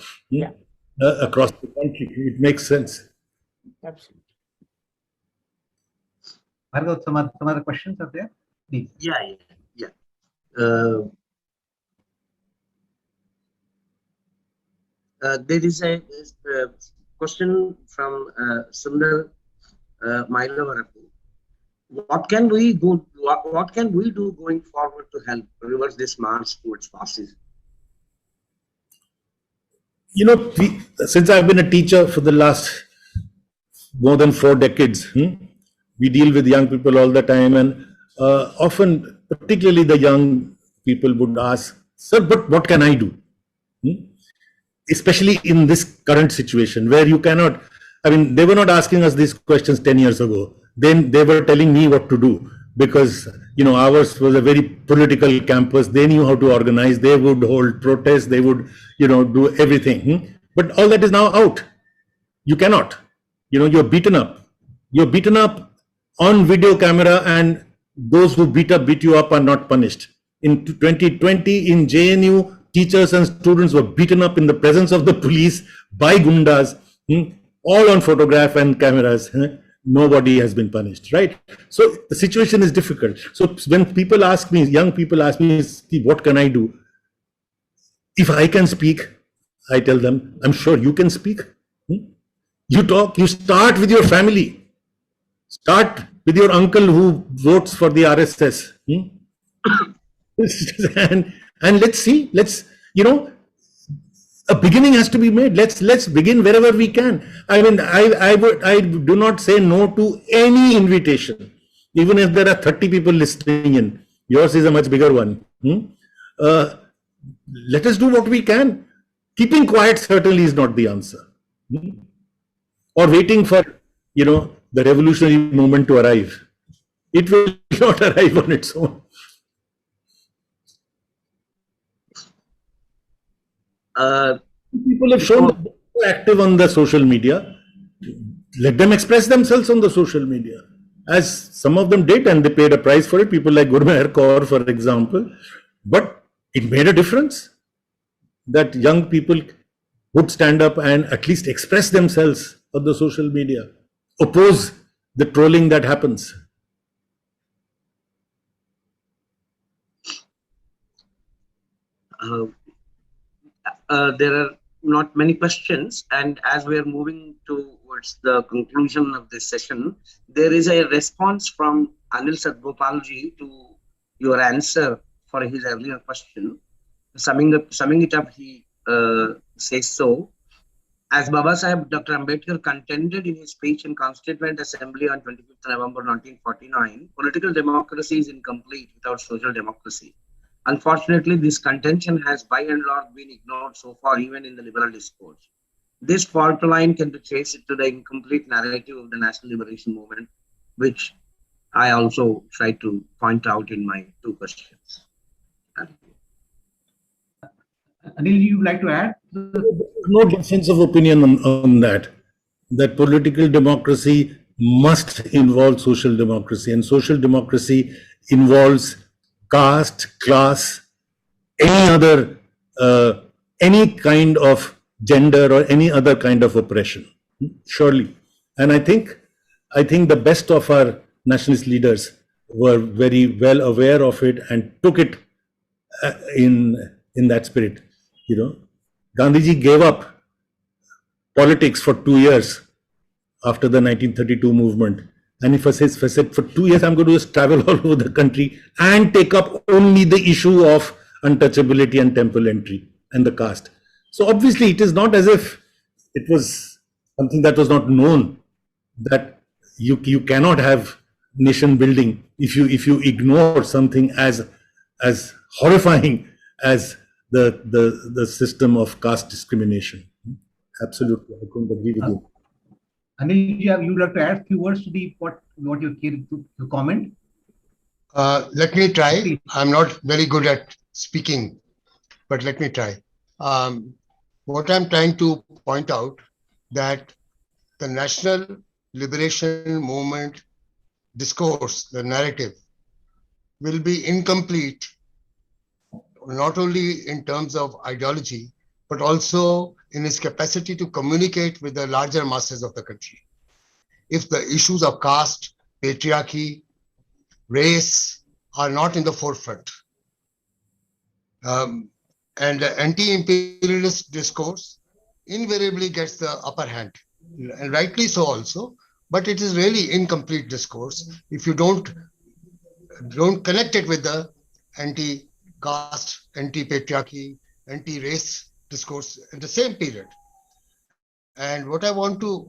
across the country. It makes sense. Absolutely. Bhargav, some other questions are there? Please. Yeah. There is a question from Sundar Mailavarapu. What can we do? What can we do going forward to help reverse this march towards fascism? Since I've been a teacher for the last more than 4 decades, we deal with young people all the time, and often, particularly the young people would ask, sir, but what can I do? Especially in this current situation where you cannot, I mean, they were not asking us these questions 10 years ago. Then they were telling me what to do, because, ours was a very political campus. They knew how to organize. They would hold protests. They would, do everything. But all that is now out. You cannot, you're beaten up. You're beaten up on video camera, and those who beat you up are not punished. In 2020, in JNU, teachers and students were beaten up in the presence of the police by gundas, all on photograph and cameras. Nobody has been punished, right? So the situation is difficult. So when people ask me, young people ask me, what can I do? If I can speak, I tell them, I'm sure you can speak. You talk, you start with your family. Start with your uncle who votes for the RSS. And let's see, a beginning has to be made. Let's begin wherever we can. I mean, I do not say no to any invitation, even if there are 30 people listening in. Yours is a much bigger one. Let us do what we can. Keeping quiet certainly is not the answer. Or waiting for, the revolutionary movement to arrive. It will not arrive on its own. People have shown that they're active on the social media. Let them express themselves on the social media, as some of them did, and they paid a price for it. People like Gurmeher Kaur, for example. But it made a difference that young people would stand up and at least express themselves on the social media, oppose the trolling that happens. There are not many questions, and as we are moving towards the conclusion of this session, there is a response from Anil Sadgopalji to your answer for his earlier question. Summing it up, he says so. As Baba Sahib Dr. Ambedkar contended in his speech in Constituent Assembly on 25th November 1949, political democracy is incomplete without social democracy. Unfortunately, this contention has by and large been ignored so far, even in the liberal discourse. This fault line can be traced to the incomplete narrative of the national liberation movement, which I also try to point out in my two questions. Anil, you would like to add? No difference of opinion on that. That political democracy must involve social democracy, and social democracy involves caste, class, any kind of gender or any other kind of oppression. Surely, and I think the best of our nationalist leaders were very well aware of it and took it in that spirit. You know, Gandhiji gave up politics for 2 years after the 1932 movement. And if I said for 2 years, I'm going to just travel all over the country and take up only the issue of untouchability and temple entry and the caste. So obviously it is not as if it was something that was not known, that you cannot have nation building if you ignore something as horrifying as the system of caste discrimination. Absolutely, I couldn't agree with you. Anil, you would like to add a few words to what you came to comment? Let me try. I'm not very good at speaking, but let me try. What I'm trying to point out that the national liberation movement discourse, the narrative, will be incomplete, not only in terms of ideology, but also in its capacity to communicate with the larger masses of the country. If the issues of caste, patriarchy, race are not in the forefront, and the anti-imperialist discourse invariably gets the upper hand, and rightly so also, but it is really incomplete discourse if you don't connect it with the anti-caste, anti-patriarchy, anti-race discourse in the same period. And what I want to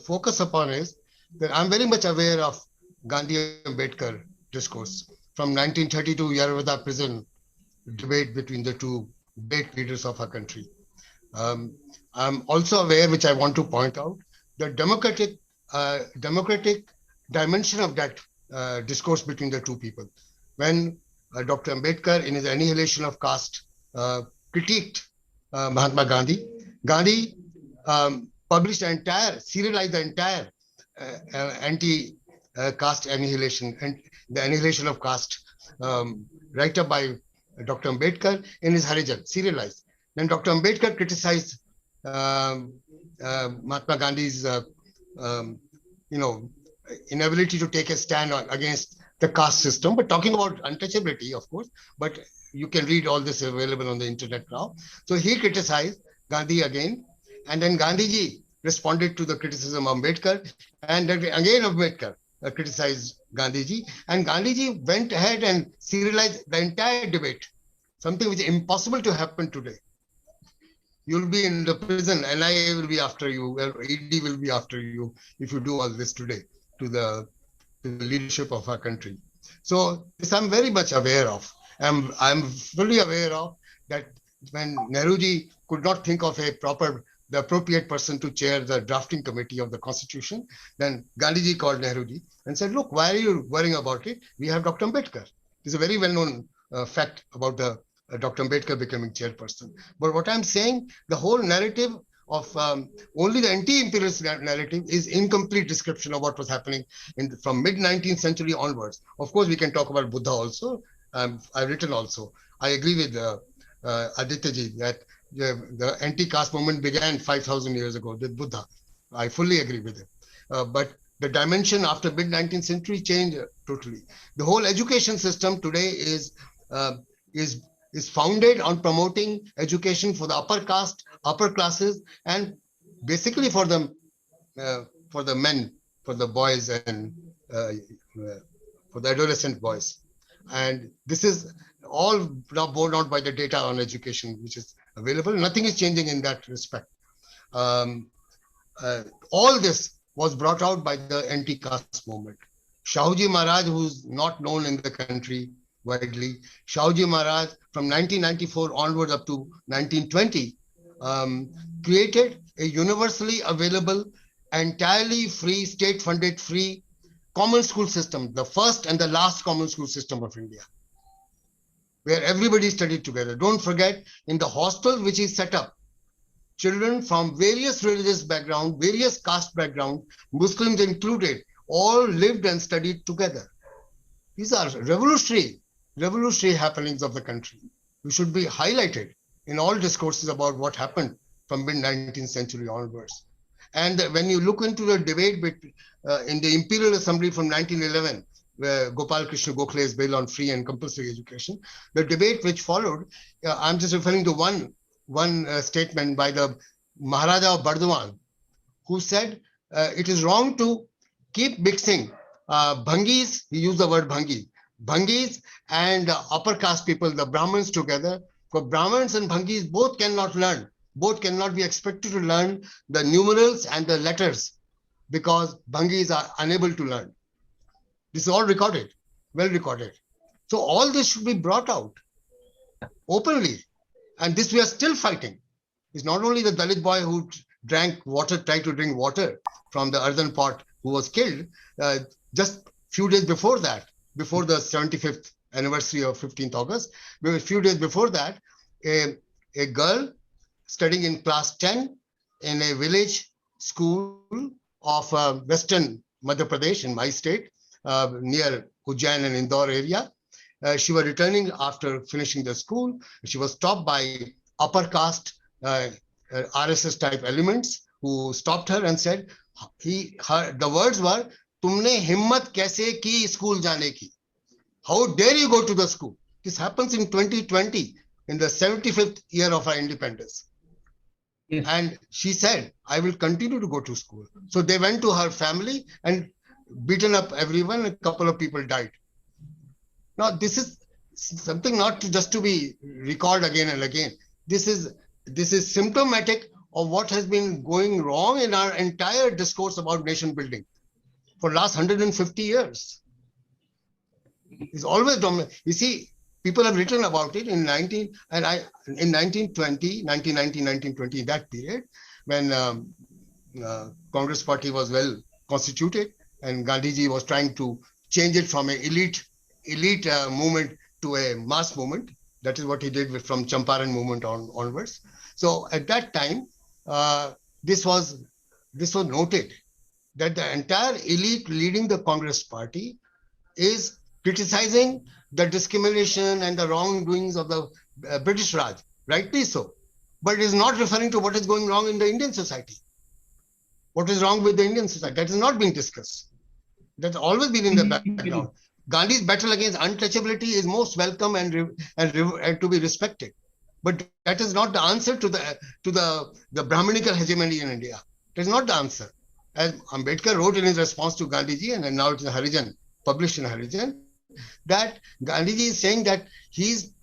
focus upon is that I'm very much aware of Gandhi-Ambedkar discourse from 1932 Yarwada prison debate between the two great leaders of our country. I'm also aware, which I want to point out, the democratic dimension of that discourse between the two people. When Dr. Ambedkar, in his Annihilation of Caste, critiqued Mahatma Gandhi, Gandhi published serialized the entire anti-caste annihilation and the annihilation of caste, right up by Dr. Ambedkar in his Harijan, serialized. Then Dr. Ambedkar criticized Mahatma Gandhi's, inability to take a stand against the caste system, but talking about untouchability, of course, but you can read all this available on the internet now. So he criticized Gandhi again, and then Gandhiji responded to the criticism of Ambedkar, and then again Ambedkar criticized Gandhiji, and Gandhiji went ahead and serialized the entire debate, something which is impossible to happen today. You'll be in the prison, NIA will be after you, ED will be after you if you do all this today to the leadership of our country. So this I'm very much aware of. I'm fully aware of that when Nehruji could not think of the appropriate person to chair the drafting committee of the constitution, then Gandhiji called Nehruji and said, look, why are you worrying about it? We have Dr. Ambedkar. It's a very well-known fact about the Dr. Ambedkar becoming chairperson. But what I'm saying, the whole narrative of only the anti-imperialist narrative is incomplete description of what was happening from mid-19th century onwards. Of course, we can talk about Buddha also. I've written also. I agree with Aditya ji that the anti-caste movement began 5,000 years ago with Buddha. I fully agree with him. But the dimension after mid-19th century changed totally. The whole education system today is founded on promoting education for the upper caste, upper classes, and basically for the men, for the boys, and for the adolescent boys. And this is all now borne out by the data on education, which is available. Nothing is changing in that respect. All this was brought out by the anti-caste movement. Shahuji Maharaj, who's not known in the country, widely. Shahuji Maharaj from 1994 onwards up to 1920 created a universally available, entirely free, state-funded, free common school system, the first and the last common school system of India, where everybody studied together. Don't forget, in the hostel which is set up, children from various religious backgrounds, various caste backgrounds, Muslims included, all lived and studied together. These are revolutionary happenings of the country. We should be highlighted in all discourses about what happened from mid-19th century onwards. And when you look into the debate in the Imperial Assembly from 1911, where Gopal Krishna Gokhale's bill on free and compulsory education, the debate which followed, I'm just referring to one statement by the Maharaja of Bardhaman, who said it is wrong to keep mixing Bhangis, he used the word Bhangis and upper caste people, the Brahmins together. For Brahmins and Bhangis both cannot learn, both cannot be expected to learn the numerals and the letters because Bhangis are unable to learn. This is all recorded, well recorded. So all this should be brought out openly. And this we are still fighting. It's not only the Dalit boy who drank water, tried to drink water from the earthen pot, who was killed just a few days before that, before the 75th anniversary of 15th August. A few days before that, a girl studying in class 10 in a village school of Western Madhya Pradesh in my state, near Ujjain and Indore area. She was returning after finishing the school. She was stopped by upper caste RSS type elements who stopped her and said, the words were, "Tumne himmat kaise ki school jaane ki? How dare you go to the school?" This happens in 2020, in the 75th year of our independence. Yes. And she said, "I will continue to go to school." So they went to her family and beaten up everyone. A couple of people died. Now, this is something not just to be recalled again and again. This is symptomatic of what has been going wrong in our entire discourse about nation building for last 150 years. It's always dominant. You see, people have written about it in 1920, 1920, that period, when Congress party was well constituted and Gandhiji was trying to change it from an elite movement to a mass movement. That is what he did from Champaran movement onwards. So at that time, this was noted that the entire elite leading the Congress party is criticizing the discrimination and the wrongdoings of the British Raj, rightly so, but is not referring to what is going wrong in the Indian society. What is wrong with the Indian society? That is not being discussed. That's always been in the background. Gandhi's battle against untouchability is most welcome and to be respected, but that is not the answer to the Brahminical hegemony in India. That is not the answer. As Ambedkar wrote in his response to Gandhiji, and now it is Harijan, published in Harijan, that Gandhiji is saying that he's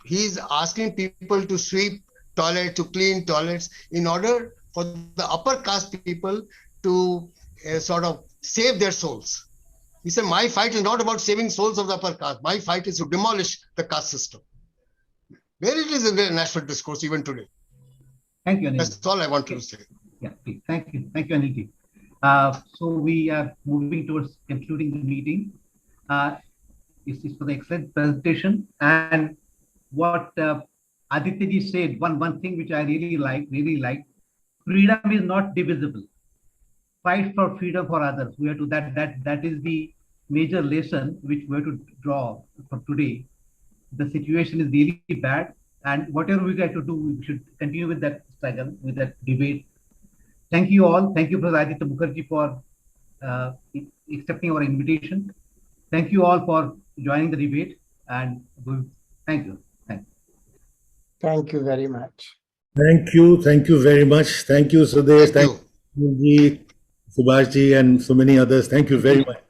asking people to sweep toilets, to clean toilets, in order for the upper caste people to sort of save their souls. He said, my fight is not about saving souls of the upper caste. My fight is to demolish the caste system. Where it is in the national discourse even today. Thank you, Anil. That's all I want to say. Yeah, please. Thank you, Anil. So we are moving towards concluding the meeting. This is for the excellent presentation, and what Aditya ji said. One thing which I really like. Freedom is not divisible. Fight for freedom for others. We have to that is the major lesson which we have to draw from today. The situation is really bad, and whatever we have to do, we should continue with that struggle, with that debate. Thank you all. Thank you, Prof Aditya Mukherjee, for accepting our invitation. Thank you all for joining the debate, and thank you. Thank you very much. Thank you very much. Thank you, Sudesh. Thank you, Subhashji, and so many others. Thank you very much.